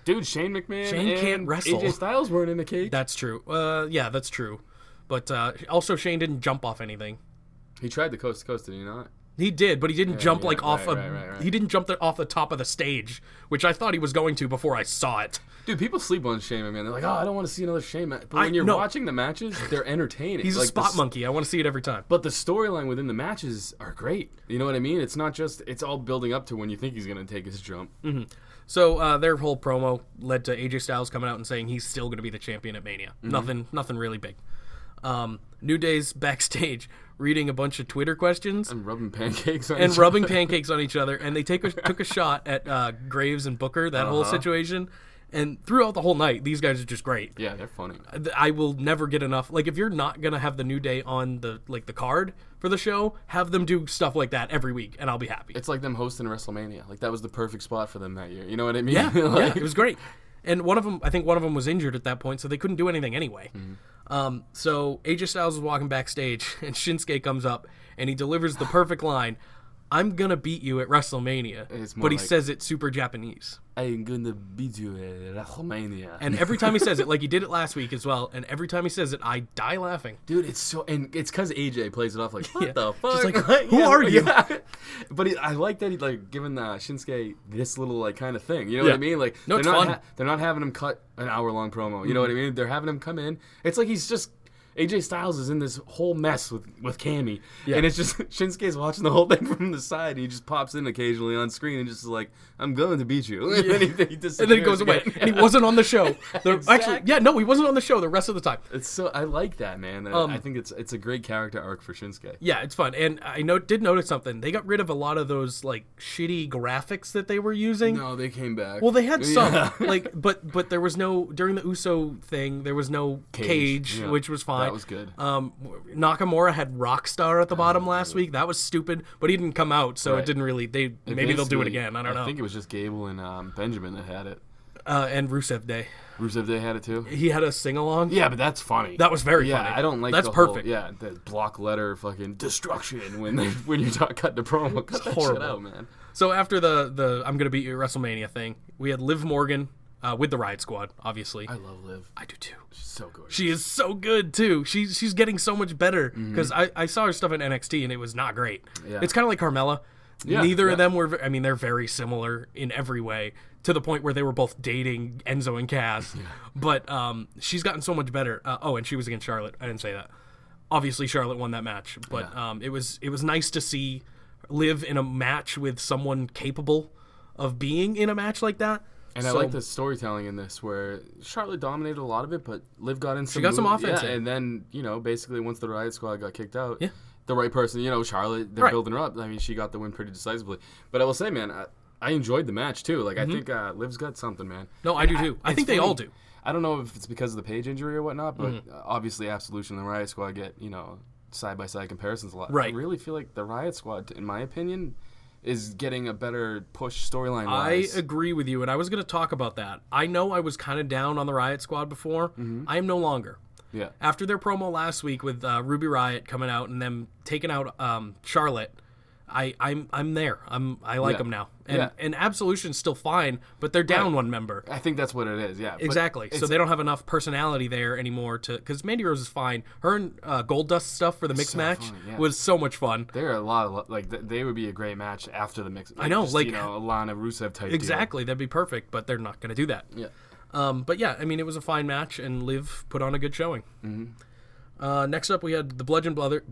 dude, Shane McMahon Shane and can't wrestle. AJ Styles weren't in a cage. That's true. Yeah, that's true. But also Shane didn't jump off anything. He tried the coast to coast, did he not? He did, but he didn't jump off right. He didn't jump off the top of the stage, which I thought he was going to before I saw it. Dude, people sleep on Shane McMahon. They're like, oh, I don't want to see another Shane match. But when you're watching the matches, they're entertaining. He's a spot monkey. I want to see it every time. But the storyline within the matches are great. You know what I mean? It's not just, it's all building up to when you think he's going to take his jump. Mm-hmm. So their whole promo led to AJ Styles coming out and saying he's still going to be the champion at Mania. Nothing really big. New Day's backstage reading a bunch of Twitter questions And rubbing pancakes on each other, and they took a shot at Graves and Booker, that whole situation. And throughout the whole night, these guys are just great. Yeah, they're funny. I will never get enough. Like, if you're not gonna have the New Day on the card for the show, have them do stuff like that every week, and I'll be happy. It's like them hosting WrestleMania. Like, that was the perfect spot for them that year. You know what I mean? Yeah, like, it was great. And I think one of them was injured at that point, so they couldn't do anything anyway. So AJ Styles was walking backstage, and Shinsuke comes up, and he delivers the perfect line, "I'm gonna beat you at WrestleMania," but he says it super Japanese. I'm gonna beat you at WrestleMania. And every time he says it, like he did it last week as well, and every time he says it, I die laughing. Dude, it's because AJ plays it off like, what the fuck? Just like, who are you? Yeah. But I like that he like giving Shinsuke this little like kind of thing. You know what I mean? Like, no, it's they're fun. They're not having him cut an hour-long promo. You know what I mean? They're having him come in. It's like he's just AJ Styles is in this whole mess with Cammy, and it's just Shinsuke's watching the whole thing from the side. And he just pops in occasionally on screen and just is like, "I'm going to beat you," and then he goes away. And he wasn't on the show. Actually, he wasn't on the show the rest of the time. It's so I like that, man. I think it's a great character arc for Shinsuke. Yeah, it's fun. And I did notice something. They got rid of a lot of those like shitty graphics that they were using. No, they came back. Well, they had some but there was no during the Uso thing. There was no cage, which was fine. That was good. Nakamura had Rockstar at the bottom last week. That was stupid, but he didn't come out, so it didn't really. Maybe they'll do it again. I don't know. I think it was just Gable and Benjamin that had it. And Rusev Day. Rusev Day had it too. He had a sing along. Yeah, but that's funny. That was very funny. I don't like that's the perfect. Whole, the block letter fucking destruction when you're cutting the promo. Cut that horrible. shit out, man. So after the I'm gonna beat you at WrestleMania thing, we had Liv Morgan with the Riot Squad, obviously. I love Liv. I do too. She's so good. She is so good too. She's getting so much better because I saw her stuff in NXT and it was not great. Yeah. It's kind of like Carmella. Yeah, Neither of them were. I mean, they're very similar in every way to the point where they were both dating Enzo and Cass. Yeah. But she's gotten so much better. And she was against Charlotte. I didn't say that. Obviously, Charlotte won that match, but it was nice to see Liv in a match with someone capable of being in a match like that. And I like the storytelling in this, where Charlotte dominated a lot of it, but Liv got in some. She got some offense. Yeah, and then basically once the Riot Squad got kicked out, the right person, Charlotte, they're building her up. I mean, she got the win pretty decisively. But I will say, man, I enjoyed the match too. Like I think Liv's got something, man. No, I do too. I think they all do. I don't know if it's because of the Page injury or whatnot, but obviously Absolution and the Riot Squad get side by side comparisons a lot. Right. I really feel like the Riot Squad, in my opinion, is getting a better push storyline wise. I agree with you, and I was going to talk about that. I know I was kind of down on the Riot Squad before. I am no longer. Yeah. After their promo last week with Ruby Riott coming out and them taking out Charlotte, I'm there. I like them now. And Absolution's still fine, but they're down one member. I think that's what it is. Yeah. Exactly. So they don't have enough personality there anymore because Mandy Rose is fine. Her and Goldust stuff for the mixed match was so much fun. There are a lot of they would be a great match after the mixed. I know, Alana Rusev type. Exactly, that'd be perfect, but they're not going to do that. Yeah. But yeah, I mean, it was a fine match, and Liv put on a good showing. Next up, we had the Bludgeon the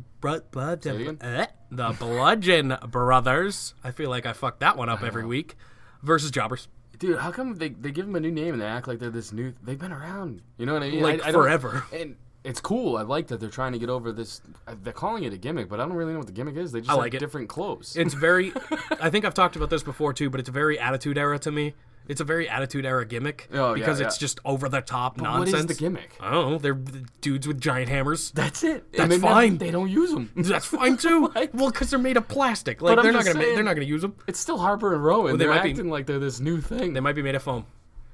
Bludgeon Brothers. I feel like I fuck that one up every week. Versus Jobbers. Dude, how come they give them a new name and they act like they're this new? They've been around. You know what I mean? Like forever. And it's cool. I like that they're trying to get over this. They're calling it a gimmick, but I don't really know what the gimmick is. They just have different clothes. It's very. I think I've talked about this before too, but it's a very Attitude Era to me. It's a very Attitude Era gimmick because it's just over the top nonsense. What is the gimmick? I don't know. They're dudes with giant hammers. That's it. That's fine. They don't use them. That's fine too. Well, because they're made of plastic. Like they're not gonna use them. It's still Harper and Rowan. They're acting like they're this new thing. They might be made of foam.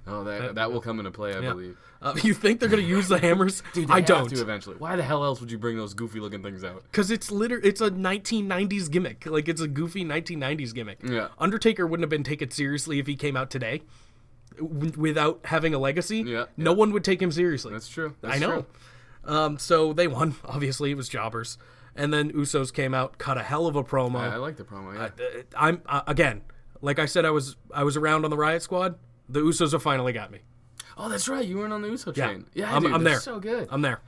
Oh, that will come into play, I believe. You think they're gonna use the hammers? Dude, I don't. Have to eventually. Why the hell else would you bring those goofy looking things out? Because it's a 1990s gimmick. Like it's a goofy 1990s gimmick. Yeah. Undertaker wouldn't have been taken seriously if he came out today. Without having a legacy, no one would take him seriously. That's true. I know. So they won. Obviously, it was Jobbers. And then Usos came out, cut a hell of a promo. I like the promo. Yeah. I'm again, like I said, I was around on the Riot Squad. The Usos have finally got me. Oh, that's right. You weren't on the Uso train. Yeah, I'm dude, there. So good. I'm there.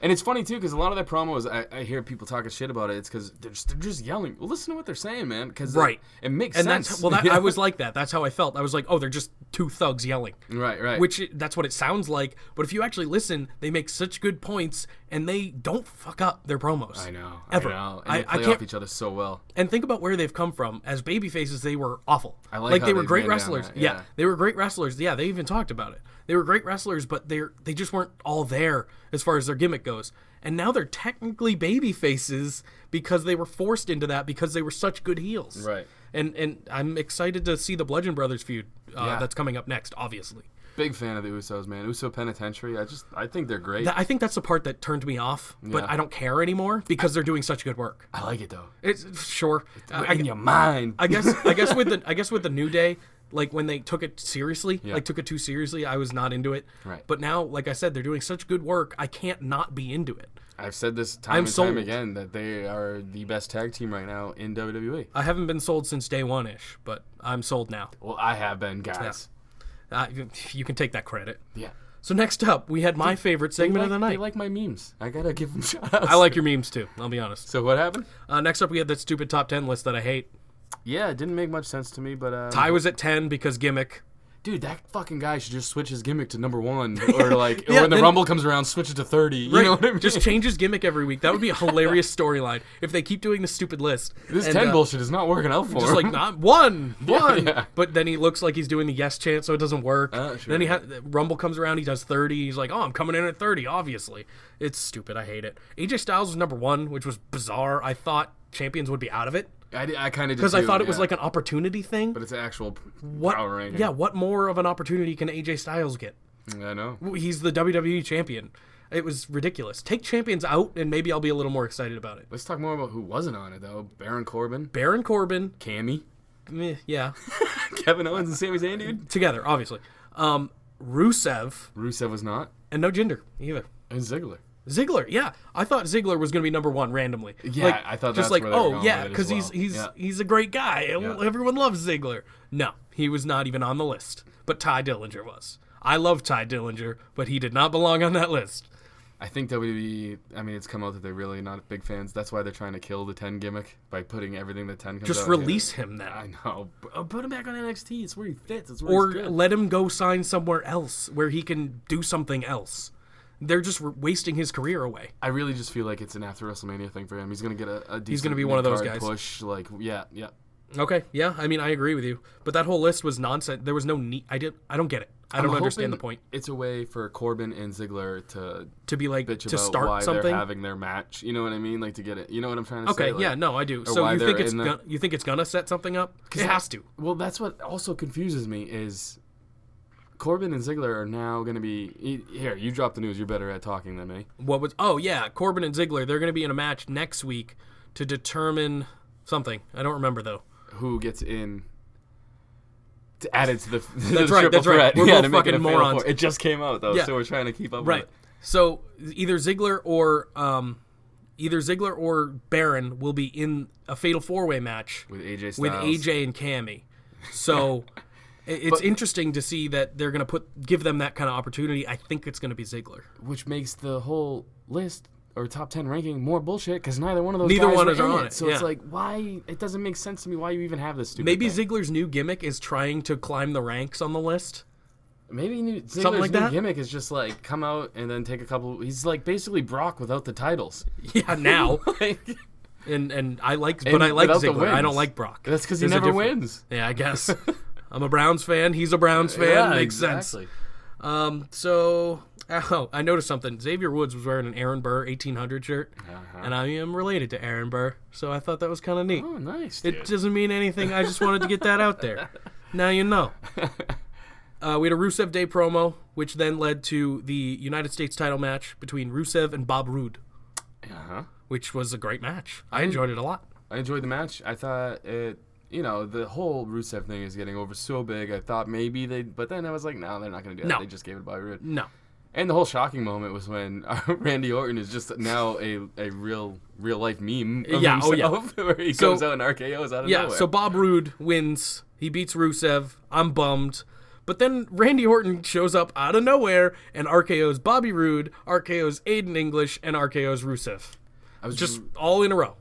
And it's funny, too, because a lot of their promos, I hear people talking shit about it. It's because they're just yelling. Well, listen to what they're saying, man. Because Right. it makes And sense. I was like that. That's how I felt. I was like, oh, they're just two thugs yelling. Right. Which, that's what it sounds like. But if you actually listen, they make such good points, and they don't fuck up their promos. I know. Ever. I know. And they play can't, off each other so well. And think about where they've come from. As babyfaces, they were awful. I like how they were they've great ran down wrestlers. that, Yeah, they were great wrestlers. Yeah, they even talked about it. They were great wrestlers, but they just weren't all there as far as their gimmick goes. And now they're technically baby faces because they were forced into that because they were such good heels. Right. And I'm excited to see the Bludgeon Brothers feud that's coming up next, obviously. Big fan of the Usos, man. Uso Penitentiary. I think they're great. I think that's the part that turned me off, but Yeah. I don't care anymore because they're doing such good work. I like it, though. It's sure. In your mind. I guess with the New Day, like when they took it seriously, took it too seriously, I was not into it. Right. But now, like I said, they're doing such good work, I can't not be into it. I've said this time and time again that they are the best tag team right now in WWE. I haven't been sold since day one-ish, but I'm sold now. Well, I have been, guys. You can take that credit. Yeah. So next up, we had my favorite segment of the night. They like my memes. I gotta give them shout outs. I like your memes too, I'll be honest. So what happened? Next up, we had that stupid top 10 list that I hate. Yeah, it didn't make much sense to me, but... Ty was at 10 because gimmick. Dude, that fucking guy should just switch his gimmick to number 1. Or like, Yeah, when the then- Rumble comes around, switch it to 30. You know what I mean? Just change his gimmick every week. That would be a hilarious storyline if they keep doing this stupid list. This And, 10 bullshit is not working out for Just him. like, not one. Yeah. But then he looks like he's doing the yes chant, so it doesn't work. Sure. Then Rumble comes around, he does 30. He's like, oh, I'm coming in at 30, obviously. It's stupid. I hate it. AJ Styles was number 1, which was bizarre. I thought champions would be out of it I kind of did because I too, thought it was yeah. like an opportunity thing. But it's an actual What? power ranking. Yeah, what more of an opportunity can AJ Styles get? I know. He's the WWE champion. It was ridiculous. Take champions out, and maybe I'll be a little more excited about it. Let's talk more about who wasn't on it, though. Baron Corbin. Baron Corbin, Cammy. yeah, Kevin Owens and Sami Zayn, dude. together, obviously. Rusev, Rusev was not. and no Jinder either. And Ziggler. Ziggler, yeah, I thought Ziggler was going to be number 1 randomly. Yeah, I thought just that's where they were oh going yeah, with it because as well. he's a great guy. Yeah. Everyone loves Ziggler. No, he was not even on the list. But Ty Dillinger was. I love Ty Dillinger, but he did not belong on that list. I think WWE, I mean, it's come out that they're really not big fans. That's why they're trying to kill the 10 gimmick by putting everything that 10 comes Just out. release him then. I know. Put him back on NXT. It's where he fits. It's where Or he's good. let him go sign somewhere else where he can do something else. They're just wasting his career away. I really just feel like it's an after WrestleMania thing for him. He's going to get a decent gonna be one of those mid-card guys. push. Like, yeah. Okay, yeah, I mean, I agree with you. But that whole list was nonsense. There was no need. I don't get it. I don't understand the point. It's a way for Corbin and Ziggler to be like, bitch to about start why something. they're having their match. You know what I mean? Like to get it. You know what I'm trying to say? Okay, Like, yeah, no, I do. or So why you think they're it's in the- you think it's gonna set something up? It has to. Well, that's what also confuses me is Corbin and Ziggler are now going to be here. You dropped the news. You're better at talking than me. What was? Oh yeah, Corbin and Ziggler. They're gonna be in a match next week to determine something. I don't remember though. Who gets in? To add it to the That's the right. triple That's right. threat. We're Yeah, both to make it fucking a fatal morons. four. It just came out though, Yeah. so we're trying to keep up Right. with it. So either Ziggler or Baron will be in a fatal 4-way match With AJ Styles. with AJ and Cammy. So it's interesting to see that they're going to give them that kind of opportunity. I think it's going to be Ziggler. Which makes the whole list or top 10 ranking more bullshit because neither one of those Neither guys one were is in on it. it, So it's yeah. like, why? It doesn't make sense to me why you even have this stupid Maybe thing. Ziggler's new gimmick is trying to climb the ranks on the list. Maybe Ziggler's Something like new that? gimmick is just like come out and then take a couple. He's like basically Brock without the titles. Yeah, now. Like, and I like, And but I like without the Ziggler. I don't wins. like Brock. that's because he There's a never difference. wins. Yeah, I guess. I'm a Browns fan. He's a Browns fan. Yeah, Makes exactly. sense. So, I noticed something. Xavier Woods was wearing an Aaron Burr 1800 shirt, and I am related to Aaron Burr, so I thought that was kind of neat. Oh, nice. Dude. It doesn't mean anything. I just wanted to get that out there. Now you know. We had a Rusev Day promo, which then led to the United States title match between Rusev and Bob Roode, which was a great match. I enjoyed it a lot. I enjoyed the match. I thought it. You know, the whole Rusev thing is getting over so big. I thought maybe but then I was like, no, they're not going to do that. No. They just gave it by Rude. No. And the whole shocking moment was when Randy Orton is just now a real life meme of himself, where he comes out and RKO's out of nowhere. So Bob Roode wins. He beats Rusev. I'm bummed. But then Randy Orton shows up out of nowhere and RKO's Bobby Roode, RKO's Aiden English, and RKO's Rusev. I was just all in a row.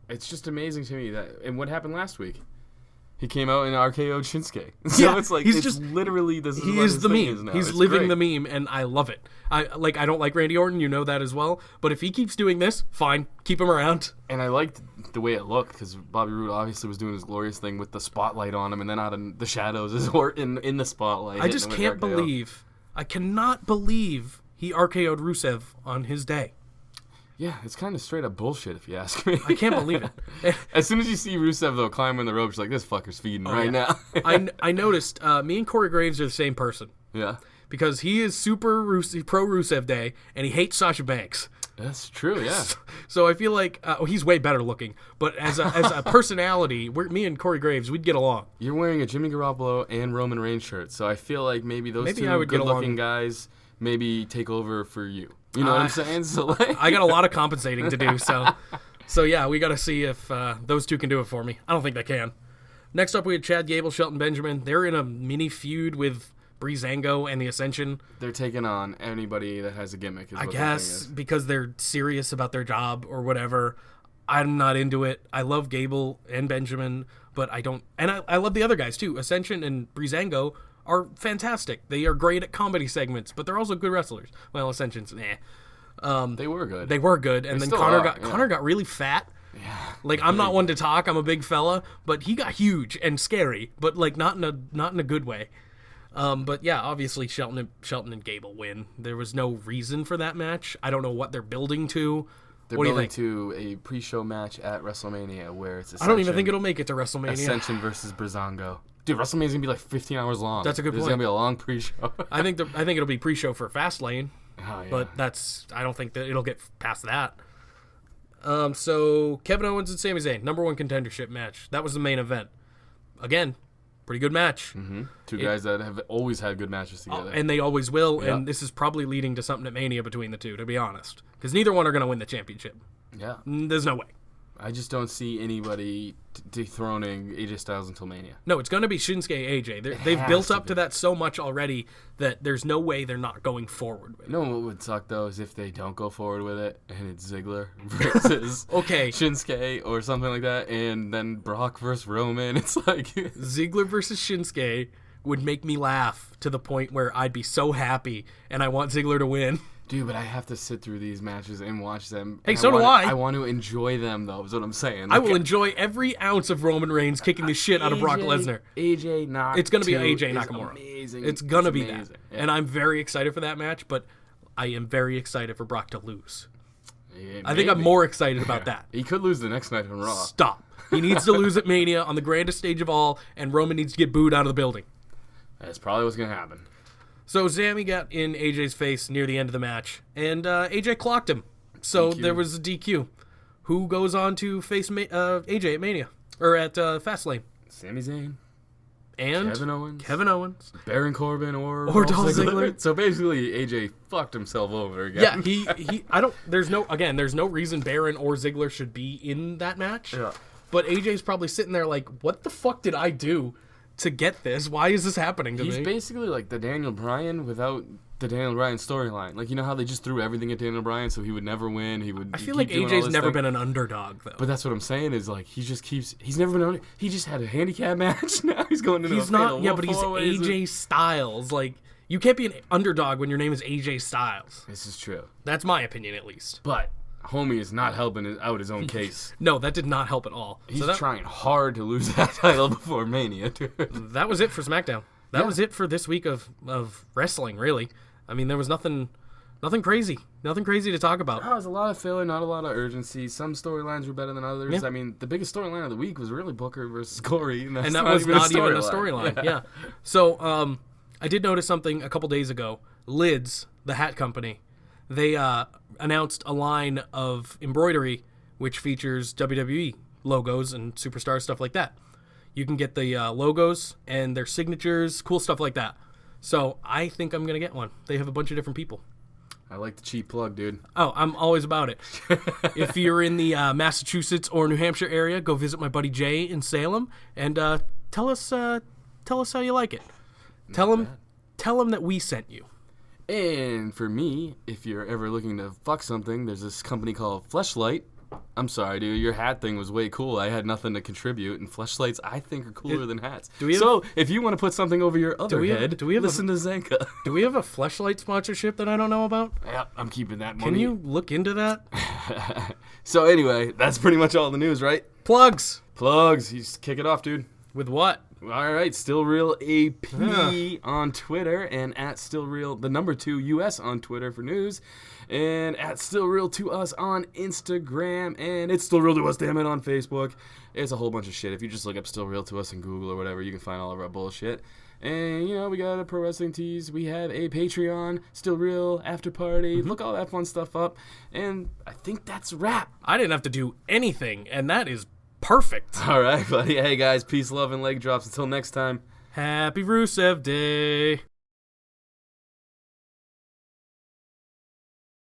It's just amazing to me that, and what happened last week? He came out and RKO'd Shinsuke. So it's like, it's literally, this is he what is his the thing meme. is now. He's It's living great. the meme, and I love it. I don't like Randy Orton, you know that as well. But if he keeps doing this, fine, keep him around. And I liked the way it looked, because Bobby Roode obviously was doing his glorious thing with the spotlight on him, and then out in the shadows is Orton in the spotlight. I just can't believe, I cannot believe he RKO'd Rusev on his day. Yeah, it's kind of straight up bullshit if you ask me. I can't believe it. As soon as you see Rusev, though, climbing the ropes, you're like, this fucker's feeding now. I noticed me and Corey Graves are the same person. Yeah. Because he is super pro Rusev Day, and he hates Sasha Banks. That's true, yeah. So I feel like he's way better looking, but as a personality, me and Corey Graves, we'd get along. You're wearing a Jimmy Garoppolo and Roman Reigns shirt, so I feel like maybe those I two would get good-looking along. guys maybe take over for you. You know what I'm saying? So like, I got a lot of compensating to do, so yeah, we got to see if those two can do it for me. I don't think they can. Next up, we had Chad Gable, Shelton Benjamin. They're in a mini feud with Breezango and the Ascension. they're taking on anybody that has a gimmick. Is I what guess the thing is. because they're serious about their job or whatever. I'm not into it. I love Gable and Benjamin, but I don't. And I love the other guys too. Ascension and Breezango are fantastic. They are great at comedy segments, but they're also good wrestlers. Well, Ascension's They were good. They were good, and then still Connor are, Connor got really fat. Yeah. Like I'm not one to talk. I'm a big fella, but he got huge and scary, but like not in a good way. But yeah, obviously Shelton and Gable win. There was no reason for that match. I don't know what they're building to. They're What do you building think? to a pre-show match at WrestleMania where it's I don't even think it'll make it to WrestleMania. Ascension versus Breezango. Dude, WrestleMania's gonna be like 15 hours long. That's a good There's point. gonna be a long pre-show. I think it'll be pre-show for Fastlane, Oh, yeah. but I don't think that it'll get past that. So Kevin Owens and Sami Zayn, #1 contendership match. That was the main event. Again, pretty good match. Two guys that have always had good matches together. And they always will, Yeah. and this is probably leading to something at Mania between the two, to be honest. Because neither one are going to win the championship. yeah. There's no way. I just don't see anybody dethroning AJ Styles until Mania. No, it's going to be Shinsuke AJ. They've has built to up be. to that so much already that there's no way they're not going forward with it. You know what would suck, though, is if they don't go forward with it, and it's Ziggler versus Okay. Shinsuke or something like that, and then Brock versus Roman. It's like... Ziggler versus Shinsuke would make me laugh to the point where I'd be so happy, and I want Ziggler to win. Dude, but I have to sit through these matches and watch them. Hey, And so do want- I. I want to enjoy them, though, is what I'm saying. I will enjoy every ounce of Roman Reigns kicking the shit out of Brock Lesnar. AJ Nakamura. It's going to be AJ Nakamura. Amazing. It's going to be amazing. that. Yeah. And I'm very excited for that match, but I am very excited for Brock to lose. Yeah, I think I'm maybe. more excited about that. He could lose the next night on Raw. Stop. He needs to lose at Mania on the grandest stage of all, and Roman needs to get booed out of the building. That's probably what's going to happen. So Sammy got in AJ's face near the end of the match, and AJ clocked him. So DQ. there was a DQ. Who goes on to face AJ at Mania? Or at Fastlane? Sami Zayn, And Kevin Owens, Baron Corbin, or Dolph Ziggler. So basically, AJ fucked himself over Yeah, again. there's no reason Baron or Ziggler should be in that match. Yeah. But AJ's probably sitting there like, what the fuck did I do to get this? Why is this happening to He's me? basically like the Daniel Bryan without the Daniel Bryan storyline. Like, you know how they just threw everything at Daniel Bryan so he would never win? I feel like AJ's never been an underdog, though. But that's what I'm saying is, like, he just keeps... He's never been... He just had a handicap match. Now he's going into He's a not, fatal yeah, but he's four-ways. AJ Styles. Like, you can't be an underdog when your name is AJ Styles. This is true. That's my opinion, at least. But homie is not helping out his own case. No, that did not help at all. He's So that, trying hard to lose that title before Mania, dude. that was it for SmackDown. That was it for this week of wrestling, really. I mean, there was nothing crazy. Nothing crazy to talk about. There's a lot of filler, not a lot of urgency. Some storylines were better than others. Yeah. I mean, the biggest storyline of the week was really Booker versus Corey. And, And that was not even a storyline. Yeah. So, I did notice something a couple days ago. Lids, the hat company, they announced a line of embroidery which features WWE logos and superstar stuff like that. You can get the logos and their signatures, cool stuff like that. So I think I'm going to get one. They have a bunch of different people. I like the cheap plug, dude. Oh, I'm always about it. If you're in the Massachusetts or New Hampshire area, go visit my buddy Jay in Salem and tell us how you like it. Tell him that we sent you. And for me, if you're ever looking to fuck something, there's this company called Fleshlight. I'm sorry, dude. Your hat thing was way cool. I had nothing to contribute, and fleshlights I think are cooler than hats. So if you want to put something over your other head, listen to Zanca. Do we have a Fleshlight sponsorship that I don't know about? Yeah, I'm keeping that money. Can you look into that? So anyway, that's pretty much all the news, right? Plugs. You just kick it off, dude. With what? All right, Still Real AP on Twitter, and at Still Real, the number 2 US on Twitter for news, and at Still Real to Us on Instagram, and it's Still Real to Us, damn it, on Facebook. It's a whole bunch of shit. If you just look up Still Real to Us in Google or whatever, you can find all of our bullshit. And, you know, we got a pro wrestling tees. We have a Patreon, Still Real, After Party. Look all that fun stuff up. And I think that's a wrap. I didn't have to do anything, and that is perfect. All right, buddy. Hey, guys, peace, love, and leg drops. Until next time. Happy Rusev Day.